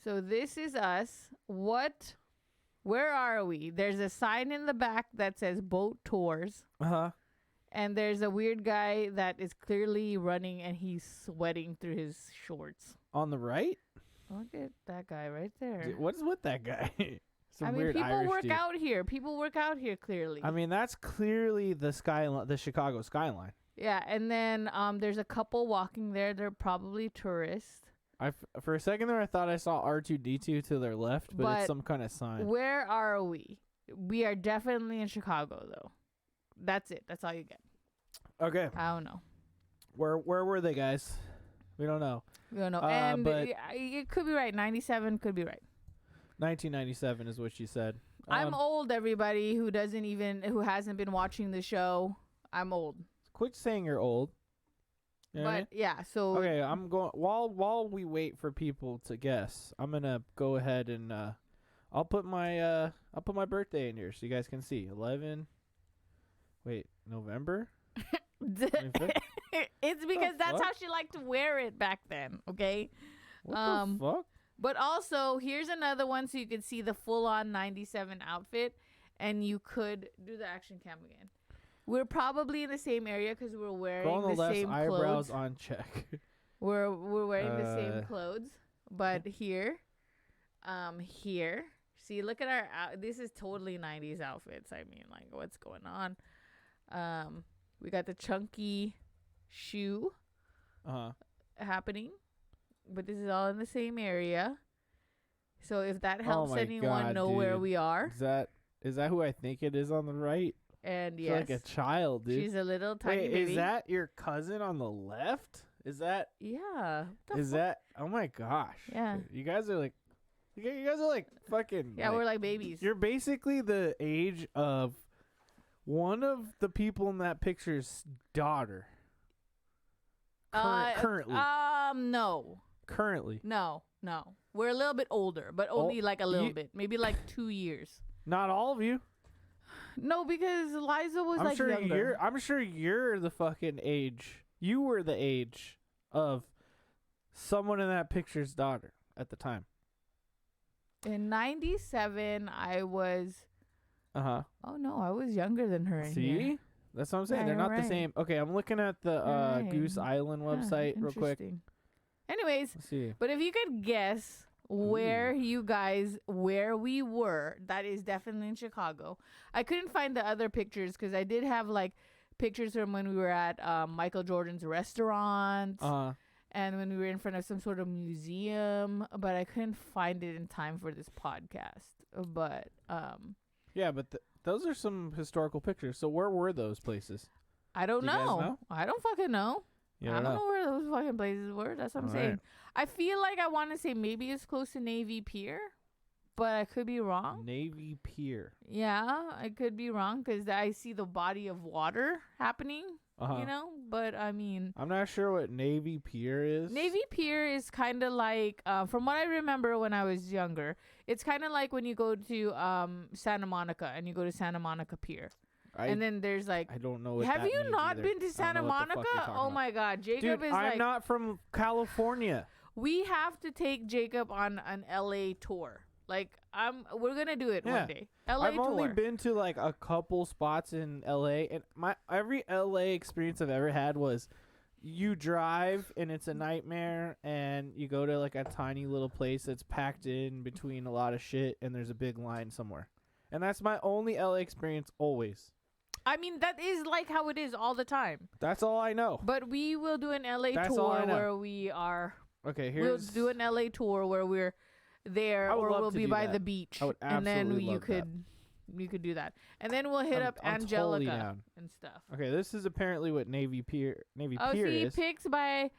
So this is us. Where are we? There's a sign in the back that says boat tours. Uh-huh. And there's a weird guy that is clearly running and he's sweating through his shorts. On the right? Look at that guy right there. What's with that guy? I mean, weird people Irish work dude. out here. People work out here clearly. I mean, that's clearly the skyline, the Chicago skyline. Yeah, and then there's a couple walking there. They're probably tourists. For a second there, I thought I saw R2D2 to their left, but it's some kind of sign. Where are we? We are definitely in Chicago, though. That's it. That's all you get. Okay. I don't know. Where were they, guys? We don't know. We don't know. And but it could be right. 97 could be right. 1997 is what she said. I'm old, everybody who hasn't been watching the show. I'm old. Quit saying you're old. You know what I mean? Yeah, so okay, I'm going while we wait for people to guess. I'm gonna go ahead and I'll put my birthday in here so you guys can see. November. 25th? It's because that's how she liked to wear it back then. Okay. What the fuck? But also, here's another one so you can see the full-on 97 outfit, and you could do the action cam again. We're probably in the same area because we're wearing the same clothes. Eyebrows on check. We're wearing the same clothes, but here, see, look at our. This is totally 90s outfits. I mean, like, what's going on? We got the chunky shoe, happening, but this is all in the same area. So if that helps anyone know where we are, is that who I think it is on the right? And yes, like a child, dude. She's a little tiny Wait, baby. is that your cousin on the left? Is that? Yeah. That? Oh my gosh. Yeah. You guys are like fucking. Yeah, we're like babies. You're basically the age of one of the people in that picture's daughter. Currently. No. Currently. No. We're a little bit older, but only like a little bit. Maybe like 2 years. Not all of you. No, because Liza was younger. I'm sure you're the fucking age. You were the age of someone in that picture's daughter at the time. In 97, I was. Oh no, I was younger than her. See, that's what I'm saying. Yeah, they're not right. the same. Okay, I'm looking at the Goose Island website real quick. Anyways, Let's see. But if you could guess where we were, that is definitely in Chicago. I couldn't find the other pictures because I did have like pictures from when we were at Michael Jordan's restaurant and when we were in front of some sort of museum, but I couldn't find it in time for this podcast. But yeah, but those are some historical pictures. So where were those places? I don't know. You guys know? I don't fucking know. I don't know where those fucking places were. That's what I'm saying. Right. I feel like I want to say maybe it's close to Navy Pier, but I could be wrong. Navy Pier. Yeah, I could be wrong because I see the body of water happening, you know? But, I mean... I'm not sure what Navy Pier is. Navy Pier is kind of like, from what I remember when I was younger, it's kind of like when you go to Santa Monica and you go to Santa Monica Pier. And then there's like, I don't know what have that you means not either. been to Santa Monica? Oh my God, Jacob is I'm not from California. We have to take Jacob on an LA tour. Like we're gonna do it one day. LA tour. I've only been to like a couple spots in LA, and every LA experience I've ever had was you drive and it's a nightmare, and you go to like a tiny little place that's packed in between a lot of shit, and there's a big line somewhere. And that's my only LA experience always. I mean, that is like how it is all the time. That's all I know. But we will do an LA tour where we are. Okay, we'll do an LA tour where we're there, or we'll be by the beach, I would and then absolutely you love could You could do that, and then we'll hit I'm up totally Angelica down. and stuff. Okay, this is apparently what Navy Pier Oh, see, is. pics by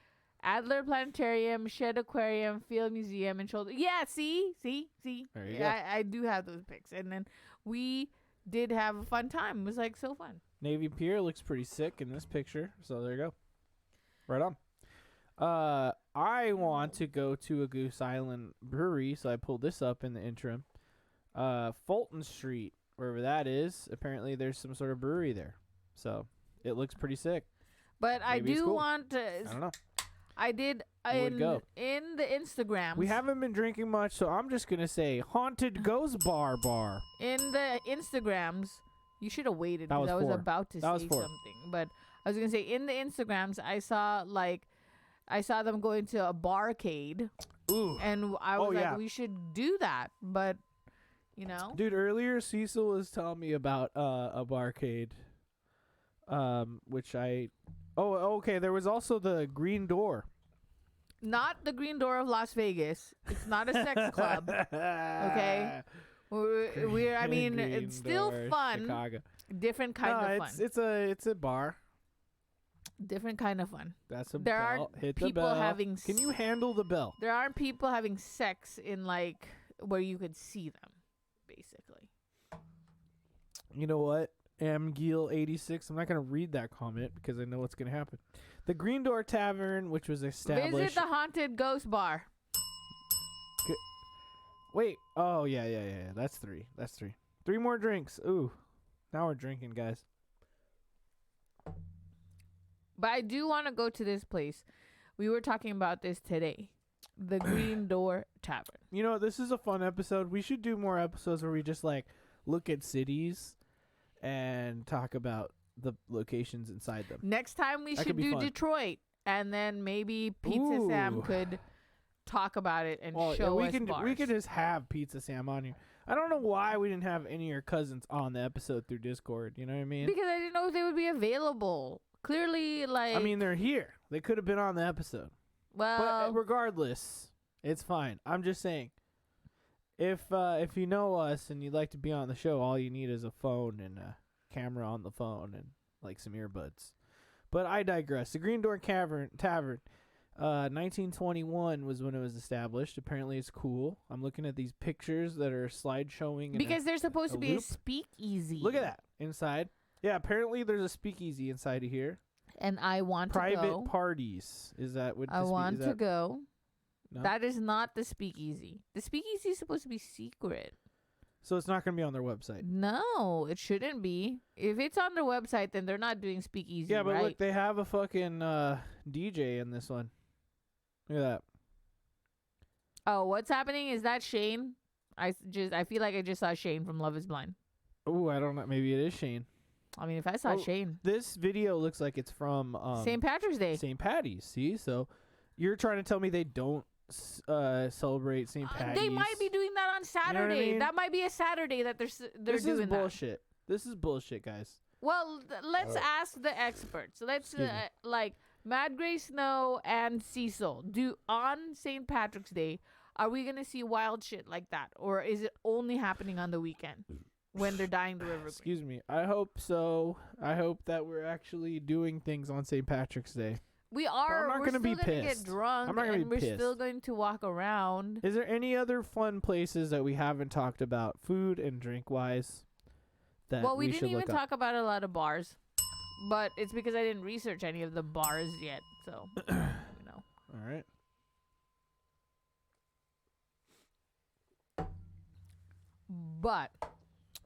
Adler Planetarium, Shed Aquarium, Field Museum, and Shoulder. Yeah, see. There you Yeah, I do have those pics, and then we did have a fun time. It was like so fun. Navy Pier looks pretty sick in this picture. So there you go. Right on. I want to go to a Goose Island brewery, so I pulled this up in the interim. Fulton Street, wherever that is. Apparently, there's some sort of brewery there, so it looks pretty sick. But Maybe I it's do cool. want to. I don't know. I did would go. in the Instagrams. We haven't been drinking much, so I'm just gonna say Haunted Ghost Bar. In the Instagrams. You should have waited That because was I was 4. about to That was say 4. something. But I was gonna say in the Instagrams, I saw them going to a barcade, Ooh, and I was like, yeah. we should do that. But you know, dude! Earlier, Cecil was telling me about a barcade, which I. Oh, okay. There was also the Green Door. not the Green Door of Las Vegas. It's not a sex club. Okay. We're I mean, Green it's still Door, fun. Chicago. Different kind of fun. It's a bar. Different kind of fun. That's a There bell. aren't Hit the people bell. having Can you handle the bell? There aren't people having sex in like where you could see them, basically. You know what? Amgil86. I'm not gonna read that comment because I know what's gonna happen. The Green Door Tavern, which was established. Visit the Haunted Ghost Bar. Wait. Oh yeah. That's 3. 3 more drinks. Ooh. Now we're drinking, guys. But I do want to go to this place. We were talking about this today. The Green Door Tavern. You know, this is a fun episode. We should do more episodes where we just like look at cities and talk about the locations inside them. Next time we That should could be do fun. Detroit, and then maybe Pizza Sam Ooh. could talk about it and Well, show we us can bars. we could just have Pizza Sam on here. I don't know why we didn't have any of your cousins on the episode through Discord. You know what I mean? Because I didn't know if they would be available. Clearly, like I mean, they're here. They could have been on the episode. But well, regardless, it's fine. I'm just saying, if you know us and you'd like to be on the show, all you need is a phone and a camera on the phone and like some earbuds. But I digress. The Green Door Tavern, 1921 was when it was established. Apparently, it's cool. I'm looking at these pictures that are slide showing. because there's supposed a to be a loop. speakeasy. Look at that inside. Yeah, apparently there's a speakeasy inside of here. And I want to Private go. Parties. Is that what? I want to go. No? That is not the speakeasy. The speakeasy is supposed to be secret. So it's not going to be on their website. No, it shouldn't be. If it's on their website, then they're not doing speakeasy, Yeah, but right? look, they have a fucking DJ in this one. Look at that. Oh, what's happening? Is that Shane? I feel like I just saw Shane from Love Is Blind. Ooh, I don't know. Maybe it is Shane. I mean, if I saw Oh, Shane, This video looks like it's from St. Patrick's Day. St. Patty's. See, so you're trying to tell me they don't celebrate St. Patty's? They might be doing that on know what I Saturday. mean? That might be a Saturday that they're This doing is bullshit. This is bullshit, guys. that. Well, let's ask the experts. Let's Excuse me. like Mad Gray Snow and Cecil do on St. Patrick's Day. Are we gonna see wild shit like that, or is it only happening on the weekend when they're dyeing the river green? Excuse me. I hope so. I hope that we're actually doing things on St. Patrick's Day. We are. I'm not we're gonna still be gonna pissed. get drunk, I'm not gonna and be we're pissed. still going to walk around. Is there any other fun places that we haven't talked about, food and drink wise? That Well, we we didn't should even look up? talk about a lot of bars, but it's because I didn't research any of the bars yet. So, you know. All right. But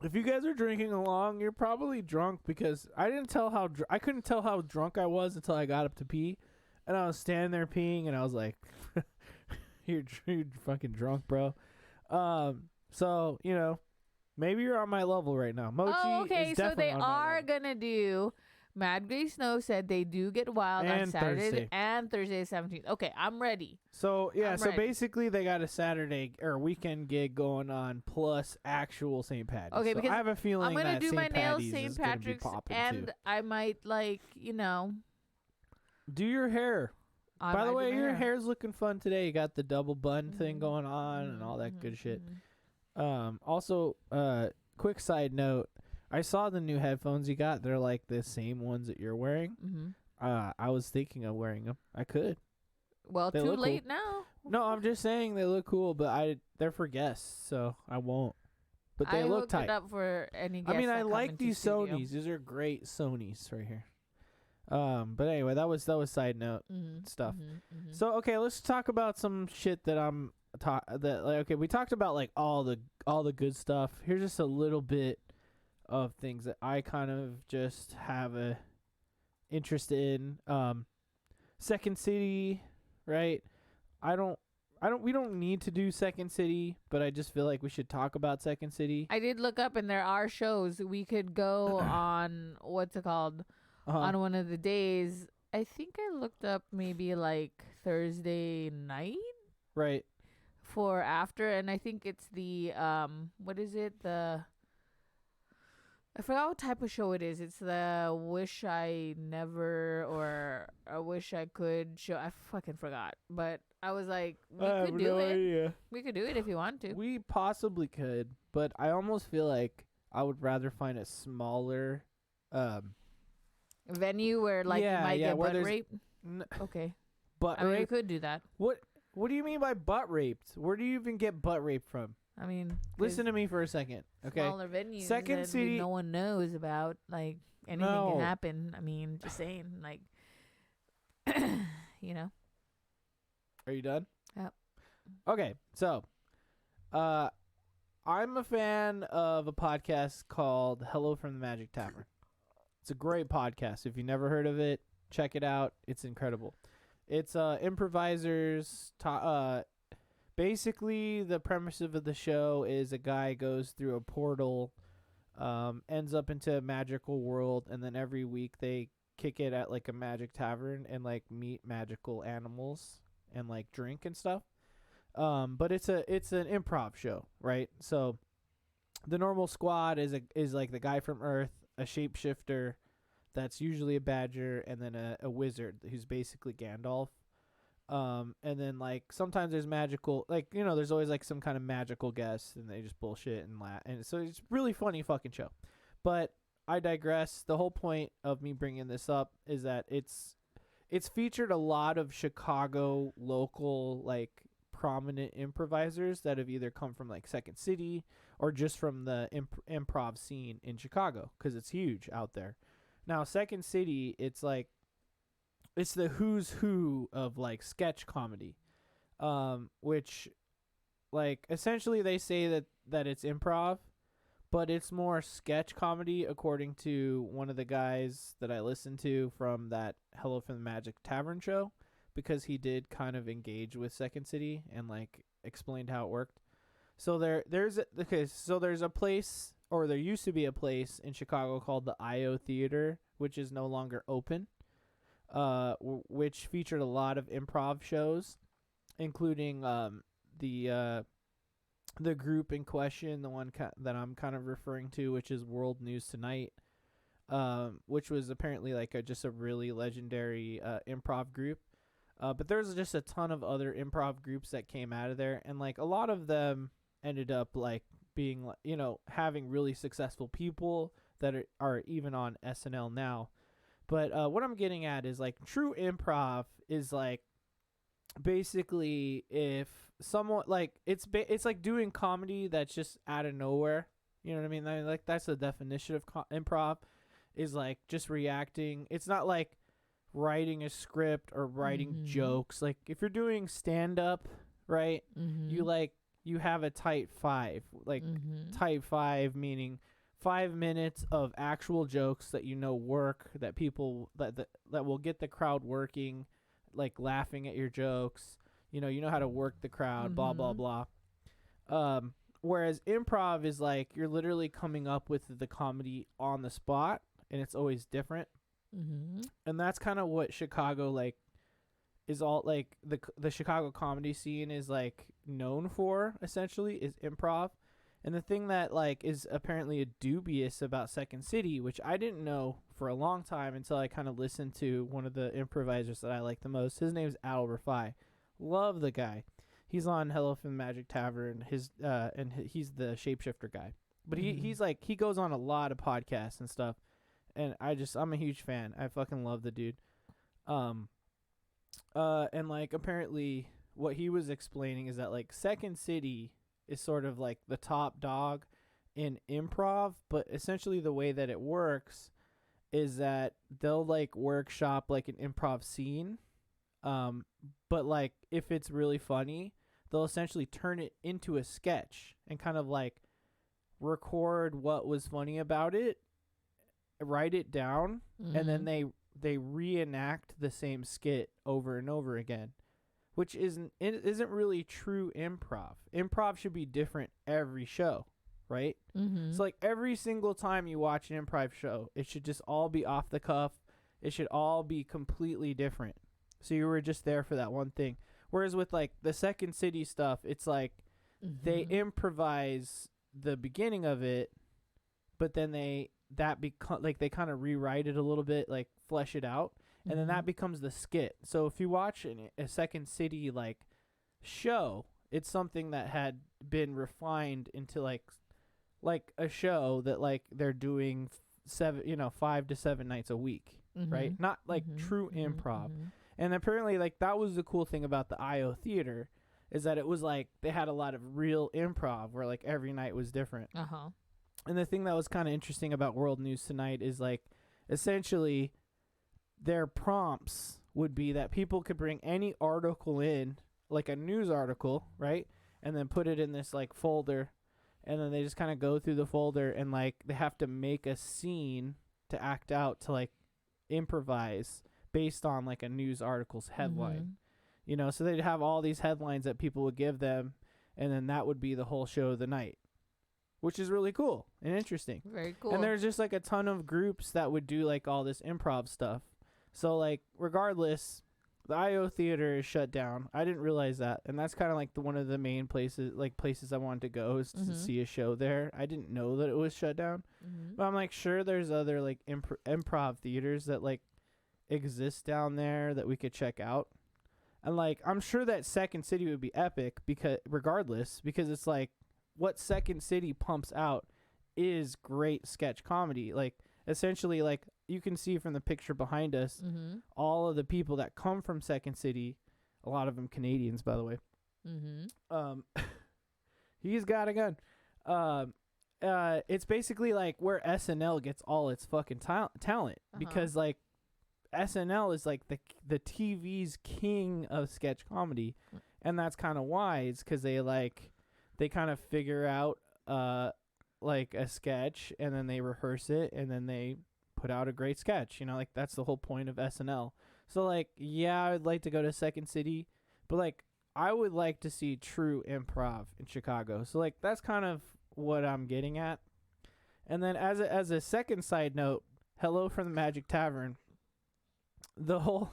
If you guys are drinking along, you're probably drunk because I didn't tell how I couldn't tell how drunk I was until I got up to pee, and I was standing there peeing, and I was like, "You're fucking drunk, bro." So you know, maybe you're on my level right now. Mochi okay, is so definitely they on my are level. gonna do. Mad Gray Snow said they do get wild on And Saturday Thursday. and Thursday the 17th. Okay, I'm ready. So yeah, I'm so ready. basically they got a Saturday or weekend gig going on plus actual St. Patty's. Okay, so because I have a feeling I'm gonna that do St. my nails Patty's St. is gonna be Patrick's, popping and too. I might Do your hair. I By the might way, do my your hair. hair's looking fun today. You got the double bun thing Mhm, going on and all that mhm, good shit. mhm. Also, quick side note. I saw the new headphones you got. They're like the same ones that you're wearing. Mm-hmm. I was thinking of wearing them. I could. Well, They too look late now. No, I'm just saying they look cool, but they're for guests, so I won't. But they I look hooked tight. it up for any I guests mean, that I come like into these studio. Sonys. These are great Sonys right here. But anyway, that was side note stuff. Mm-hmm. So okay, let's talk about some shit that we talked about like all the good stuff. Here's just a little bit of things that I kind of just have a interest in. Second City, right? We don't need to do Second City, but I just feel like we should talk about Second City. I did look up, and there are shows we could go on. What's it called? On one of the days. I think I looked up maybe like Thursday night, right? For after, and I think it's the what is it? I forgot what type of show it is. It's the Wish I Never or I Wish I Could show. I fucking forgot. But I was like, we could do it. Idea. We could do it if you want to. We possibly could, but I almost feel like I would rather find a smaller venue where like you might get where butt there's raped. Okay. butt I mean, we rape. could do that. What do you mean by butt raped? Where do you even get butt raped from? I mean, Listen to me for a second, okay? smaller venues Second that City- no one knows about. Like anything No. can happen. I mean, just saying. Like, you know. Are you done? Yep. Okay, so I'm a fan of a podcast called Hello from the Magic Tavern. It's a great podcast. If you've never heard of it, check it out. It's incredible. It's improvisers. Basically, the premise of the show is a guy goes through a portal, ends up into a magical world, and then every week they kick it at like a magic tavern and like meet magical animals and like drink and stuff. But it's an improv show, right? So the normal squad is like the guy from Earth, a shapeshifter that's usually a badger, and then a wizard who's basically Gandalf. And then like sometimes there's magical, like, you know, there's always like some kind of magical guest and they just bullshit and laugh, and so it's really funny fucking show. But I digress. The whole point of me bringing this up is that it's featured a lot of Chicago local like prominent improvisers that have either come from like Second City or just from the improv scene in Chicago, because it's huge out there. Now Second City, it's like it's the who's who of like sketch comedy, which like essentially they say that it's improv, but it's more sketch comedy according to one of the guys that I listened to from that Hello from the Magic Tavern show, because he did kind of engage with Second City and like explained how it worked. So there's a place, or there used to be a place in Chicago called the IO Theater, which is no longer open. Which featured a lot of improv shows, including the group in question, the one that I'm kind of referring to, which is World News Tonight, which was apparently like just a really legendary improv group. But there's just a ton of other improv groups that came out of there, and like a lot of them ended up like being, you know, having really successful people that are even on SNL now. But what I'm getting at is like true improv is like basically if someone like it's like doing comedy that's just out of nowhere. You know what I mean? Like that's the definition of improv, is like just reacting. It's not like writing a script or writing jokes. Like if you're doing stand up, right? You have a type 5. Like type 5 meaning 5 minutes of actual jokes that you know work, that people that will get the crowd working, like laughing at your jokes. You know how to work the crowd, blah blah blah. Whereas improv is like you're literally coming up with the comedy on the spot, and it's always different. And that's kind of what Chicago like is all like the Chicago comedy scene is like known for, essentially, is improv. And the thing that like is apparently dubious about Second City, which I didn't know for a long time until I kind of listened to one of the improvisers that I like the most. His name's Al Rafai. Love the guy. He's on Hello from the Magic Tavern. He's the shapeshifter guy. But he's like, he goes on a lot of podcasts and stuff, and I'm a huge fan. I fucking love the dude. And like apparently what he was explaining is that like Second City is sort of like the top dog in improv, but essentially the way that it works is that they'll like workshop like an improv scene, but like if it's really funny, they'll essentially turn it into a sketch and kind of like record what was funny about it, write it down, and then they reenact the same skit over and over again, which isn't really true improv. Improv should be different every show, right? So like every single time you watch an improv show, it should just all be off the cuff. It should all be completely different. So you were just there for that one thing. Whereas with like the Second City stuff, it's like they improvise the beginning of it, but then they kind of rewrite it a little bit, like flesh it out, and then that becomes the skit. So if you watch a Second City like show, it's something that had been refined into like a show that like they're doing 5 to 7 nights a week, right? Not like true improv. And apparently like that was the cool thing about the IO Theater, is that it was like they had a lot of real improv where like every night was different. And the thing that was kind of interesting about World News Tonight is like essentially their prompts would be that people could bring any article in, like a news article, right? And then put it in this like folder, and then they just kind of go through the folder and like they have to make a scene to act out, to like improvise based on like a news article's headline. You know, so they'd have all these headlines that people would give them, and then that would be the whole show of the night, which is really cool and interesting. Very cool. And there's just like a ton of groups that would do like all this improv stuff. So like regardless, the IO Theater is shut down. I didn't realize that, and that's kind of like one of the main places I wanted to go is to see a show there. I didn't know that it was shut down, but I'm like sure there's other like improv theaters that like exist down there that we could check out. And like I'm sure that Second City would be epic because it's like what Second City pumps out is great sketch comedy. Like essentially like you can see from the picture behind us, all of the people that come from Second City, a lot of them Canadians, by the way. He's got a gun. It's basically like where SNL gets all its fucking talent, because like SNL is like the TV's king of sketch comedy, and that's kind of wise because they kind of figure out like a sketch, and then they rehearse it, and then they put out a great sketch. You know, like that's the whole point of SNL. So like, yeah, I would like to go to Second City, but like I would like to see true improv in Chicago. So like that's kind of what I'm getting at. And then as a second side note, hello from the Magic Tavern. The whole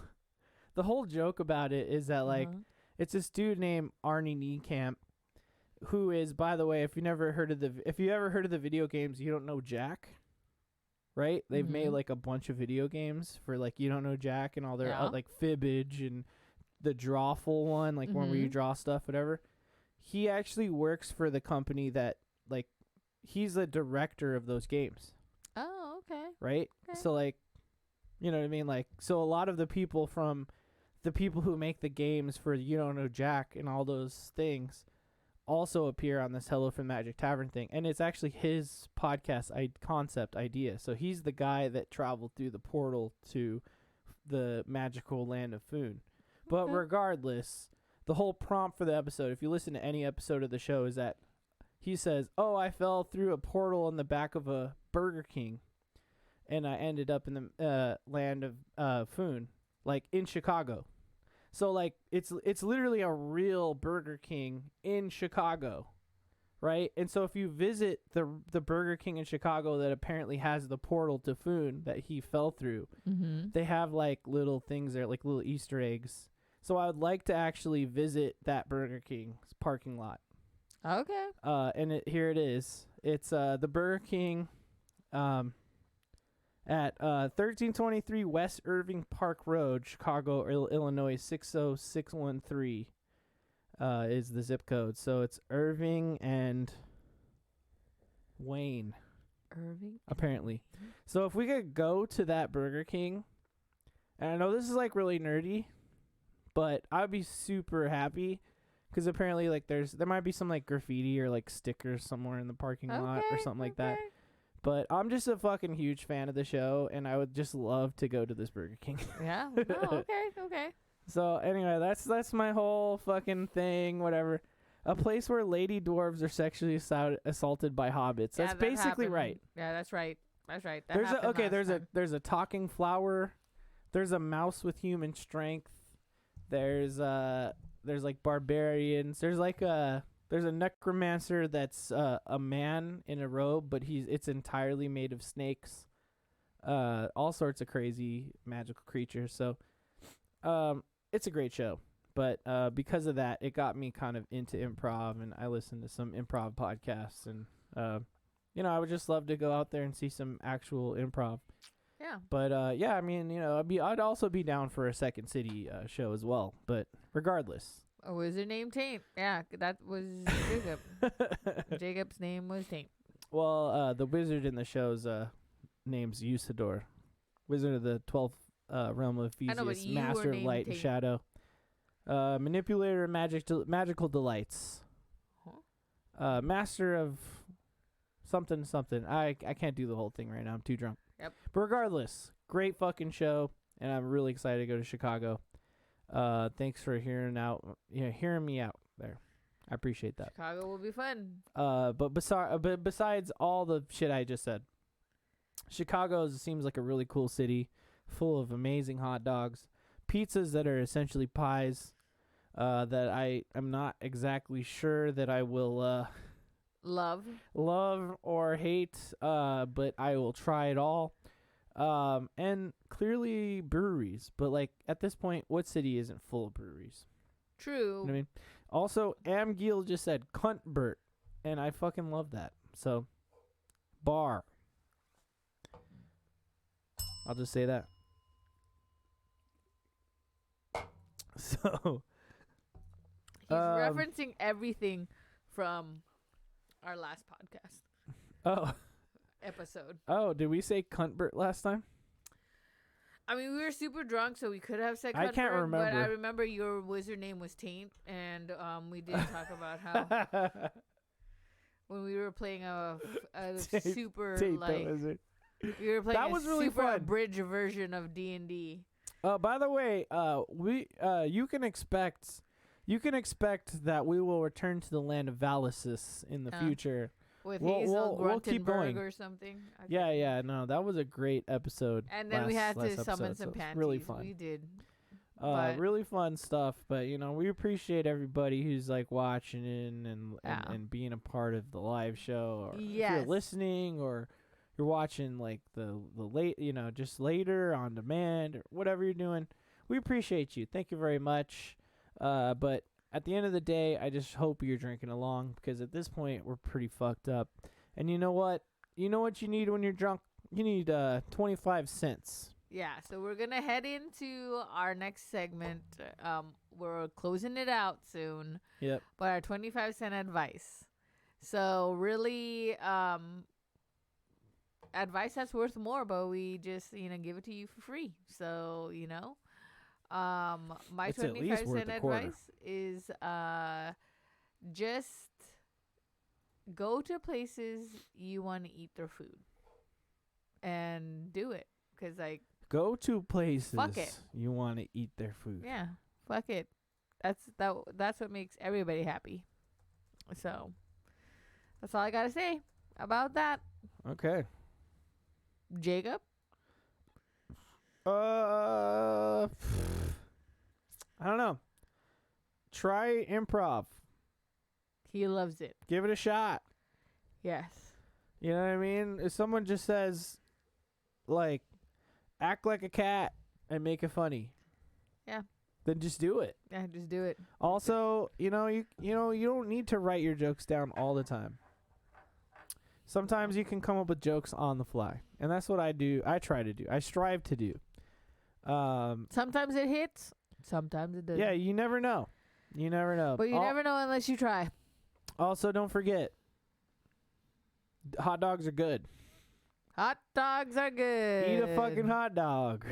joke about it is that like it's this dude named Arnie Niekamp, who is, by the way, if you ever heard of the video games You Don't Know Jack, right? They've made like a bunch of video games for like You Don't Know Jack and all their like Fibbage and the Drawful one, like one where you draw stuff, whatever. He actually works for the company that like he's the director of those games. Oh, okay. Right? Okay. So like, you know what I mean? Like, so a lot of the people who make the games for You Don't Know Jack and all those things also appear on this Hello from Magic Tavern thing. And it's actually his podcast concept idea. So he's the guy that traveled through the portal to the magical land of Foon. But regardless, the whole prompt for the episode, if you listen to any episode of the show, is that he says, "Oh, I fell through a portal in the back of a Burger King, and I ended up in the land of Foon, like in Chicago." So like it's literally a real Burger King in Chicago, right? And so if you visit the Burger King in Chicago that apparently has the portal to Foon that he fell through, they have like little things there, like little Easter eggs. So I would like to actually visit that Burger King's parking lot. Okay. And here it is. It's the Burger King at 1323 West Irving Park Road, Chicago, Illinois 60613 is the zip code. So it's Irving and Wayne, Irving. apparently. So if we could go to that Burger King, and I know this is like really nerdy, but I'd be super happy because apparently like there might be some like graffiti or like stickers somewhere in the parking lot or something like that. But I'm just a fucking huge fan of the show, and I would just love to go to this Burger King. Yeah. Oh, okay. So anyway, that's my whole fucking thing. Whatever. A place where lady dwarves are sexually assaulted by hobbits. That's basically right. Yeah, that's right. That There's a talking flower. There's a mouse with human strength. There's like barbarians. There's a necromancer that's a man in a robe, but it's entirely made of snakes. All sorts of crazy magical creatures. So, it's a great show. But because of that, it got me kind of into improv, and I listened to some improv podcasts, and I would just love to go out there and see some actual improv. Yeah. But yeah, I mean, I'd also be down for a Second City show as well. But regardless, a wizard named Taint. Yeah, that was Jacob. Jacob's name was Taint. Well, the wizard in the show's name's Usador, wizard of the 12th realm of Theseus, master of light and shadow, manipulator of magical delights, master of something. I can't do the whole thing right now. I'm too drunk. Yep. But regardless, great fucking show, and I'm really excited to go to Chicago. Thanks for hearing me out there. I appreciate that. Chicago will be fun. But besides all the shit I just said, Chicago seems like a really cool city, full of amazing hot dogs, pizzas that are essentially pies, that I am not exactly sure that I will love or hate, but I will try it all. And clearly breweries, but like at this point, what city isn't full of breweries? True. You know what I mean? Also, Amgil just said cuntbert, and I fucking love that. So, bar. I'll just say that. So, he's referencing everything from our last podcast. Episode. Oh, did we say cuntbert last time? I mean, we were super drunk, so we could have said cuntbert. I can't remember. But I remember your wizard name was Taint, and we did talk about how when we were playing a super Taint like wizard. we were playing That was really super fun. abridged version of D&D. By the way, you can expect that we will return to the land of Valisis in the future. With We'll keep Gruntenberg going. or something. No, that was a great episode. And then we had to last summon episode, some so panties. really fun. We did. But really fun stuff. But we appreciate everybody who's like watching in and being a part of the live show. Or if you're listening or you're watching like the late, just later on demand or whatever you're doing, we appreciate you. Thank you very much. But at the end of the day, I just hope you're drinking along, because at this point we're pretty fucked up. And you know what? You know what you need when you're drunk? You need 25 cents. Yeah, so we're going to head into our next segment. We're closing it out soon. Yep. But our 25-cent advice. So really, advice that's worth more, but we just, give it to you for free. So, my It's at least 25-cent worth a quarter. advice is just go to places you want to eat their food and do it, because go to places Fuck it. you want to eat their food. yeah, fuck it. That's what makes everybody happy. So that's all I gotta say about that. Okay. Jacob. I don't know. Try improv. He loves it. Give it a shot. Yes. You know what I mean? If someone just says, like, act like a cat and make it funny. Yeah. Then just do it. Yeah, just do it. Also, you don't need to write your jokes down all the time. Sometimes you can come up with jokes on the fly. And that's what I do. I try to do. I strive to do. Sometimes it hits. Sometimes it doesn't. Yeah, you never know. You never know. But you never know unless you try. Also, don't forget, Hot dogs are good. Hot dogs are good. Eat a fucking hot dog.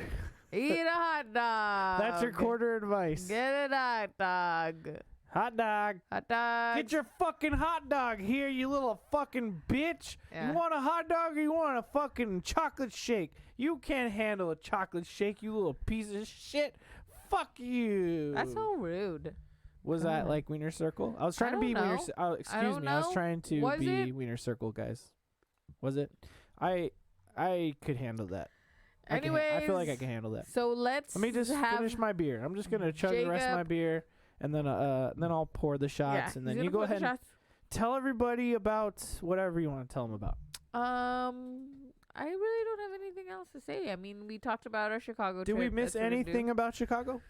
Eat a hot dog. That's your quarter advice. Get a hot dog. Hot dog. Hot dog. Get your fucking hot dog here, you little fucking bitch. Yeah. You want a hot dog or you want a fucking chocolate shake? You can't handle a chocolate shake, you little piece of shit. Fuck you. That's so rude. Was that like Wiener Circle? I was trying to be Wiener. Excuse me. I was trying to be Wiener Circle, guys. Was it? I could handle that. Anyways, I feel like I can handle that. So let me just finish my beer. I'm just gonna chug the rest of my beer, and then I'll pour the shots, and then you go ahead and tell everybody about whatever you want to tell them about. I really don't have anything else to say. I mean, we talked about our Chicago Did trip. we miss anything about Chicago?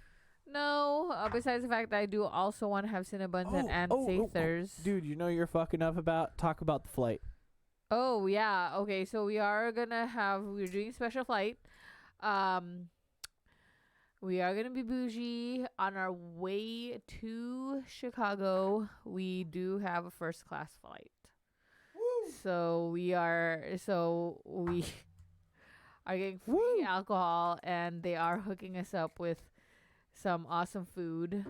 No, besides the fact that I do also want to have Cinnabons and Ancestors. Dude, you know you're fucking up about. Talk about the flight. Oh, yeah. Okay, so we're doing special flight. We are going to be bougie. On our way to Chicago, we do have a first class flight. Woo! So we are getting free alcohol, and they are hooking us up with some awesome food.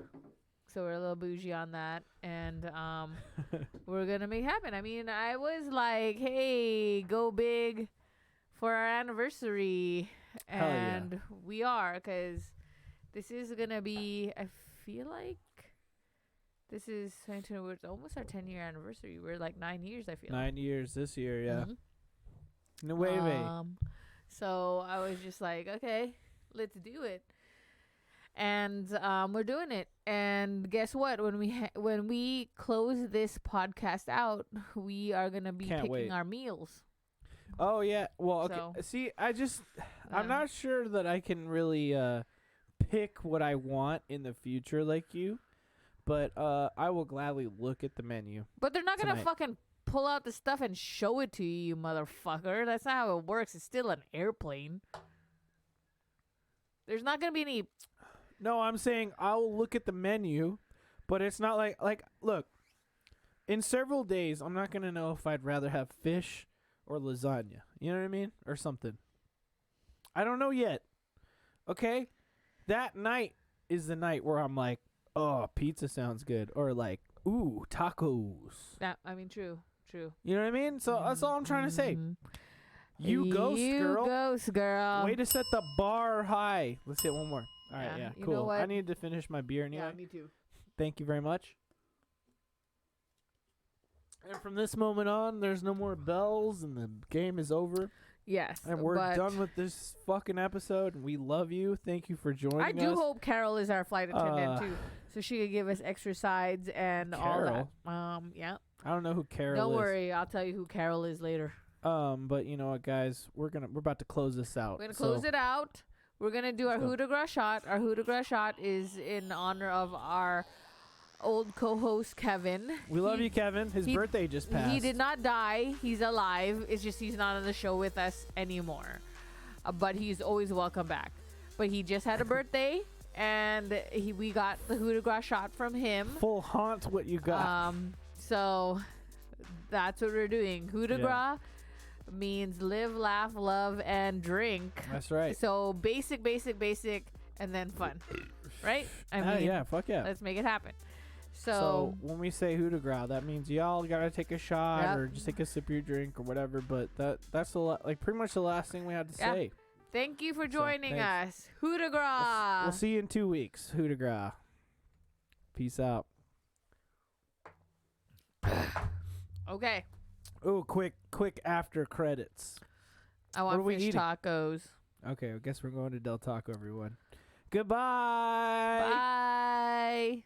So we're a little bougie on that, and we're gonna make it happen. I mean, I was like, "Hey, go big for our anniversary," and we are, because this is gonna be. I feel like this is it's almost our 10-year anniversary. We're like 9 years. I feel 9 years this year, yeah. Mm-hmm. Nueve. So I was just like, okay, let's do it. And we're doing it. And guess what? When we close this podcast out, we are gonna be picking our meals. Oh yeah. Well, okay. So, see, I'm not sure that I can really pick what I want in the future like you, but I will gladly look at the menu. But they're not gonna fucking pull out the stuff and show it to you, motherfucker. That's not how it works. It's still an airplane. There's not gonna be any. No, I'm saying I'll look at the menu, but it's not like look, in several days, I'm not going to know if I'd rather have fish or lasagna. You know what I mean? Or something. I don't know yet. Okay? That night is the night where I'm like, oh, pizza sounds good. Or like, ooh, tacos. Yeah, I mean, true. You know what I mean? So that's all I'm trying to say. You ghost girl. Way to set the bar high. Let's hit one more. All right, yeah, cool. You know what? I need to finish my beer anyway. Yeah, me too. Thank you very much. And from this moment on, there's no more bells, and the game is over. Yes. And we're done with this fucking episode, and we love you. Thank you for joining us. I do hope Carol is our flight attendant, too, so she could give us extra sides and Carol? all that. Yeah. I don't know who Carol is. Don't worry. I'll tell you who Carol is later. But you know what, guys? We're about to close this out. We're going to close it out. We're going to do our Coup de Grace shot. Our Coup de Grace shot is in honor of our old co-host, Kevin. We love you, Kevin. His birthday just passed. He did not die. He's alive. It's just he's not on the show with us anymore. But he's always welcome back. But he just had a birthday, and we got the Coup de Grace shot from him. Full haunt what you got. So that's what we're doing. Coup de Grace means live, laugh, love, and drink. That's right. So basic, and then fun. Right? I mean, yeah, fuck yeah. Let's make it happen. So when we say Coup de Grace, that means y'all gotta take a shot or just take a sip of your drink or whatever. But that's pretty much the last thing we had to say. Thank you for joining us. Coup de Grace. We'll see you in 2 weeks. Coup de Grace. Peace out. Okay. Oh, quick after credits. I want fish tacos. Okay, I guess we're going to Del Taco, everyone. Goodbye. Bye.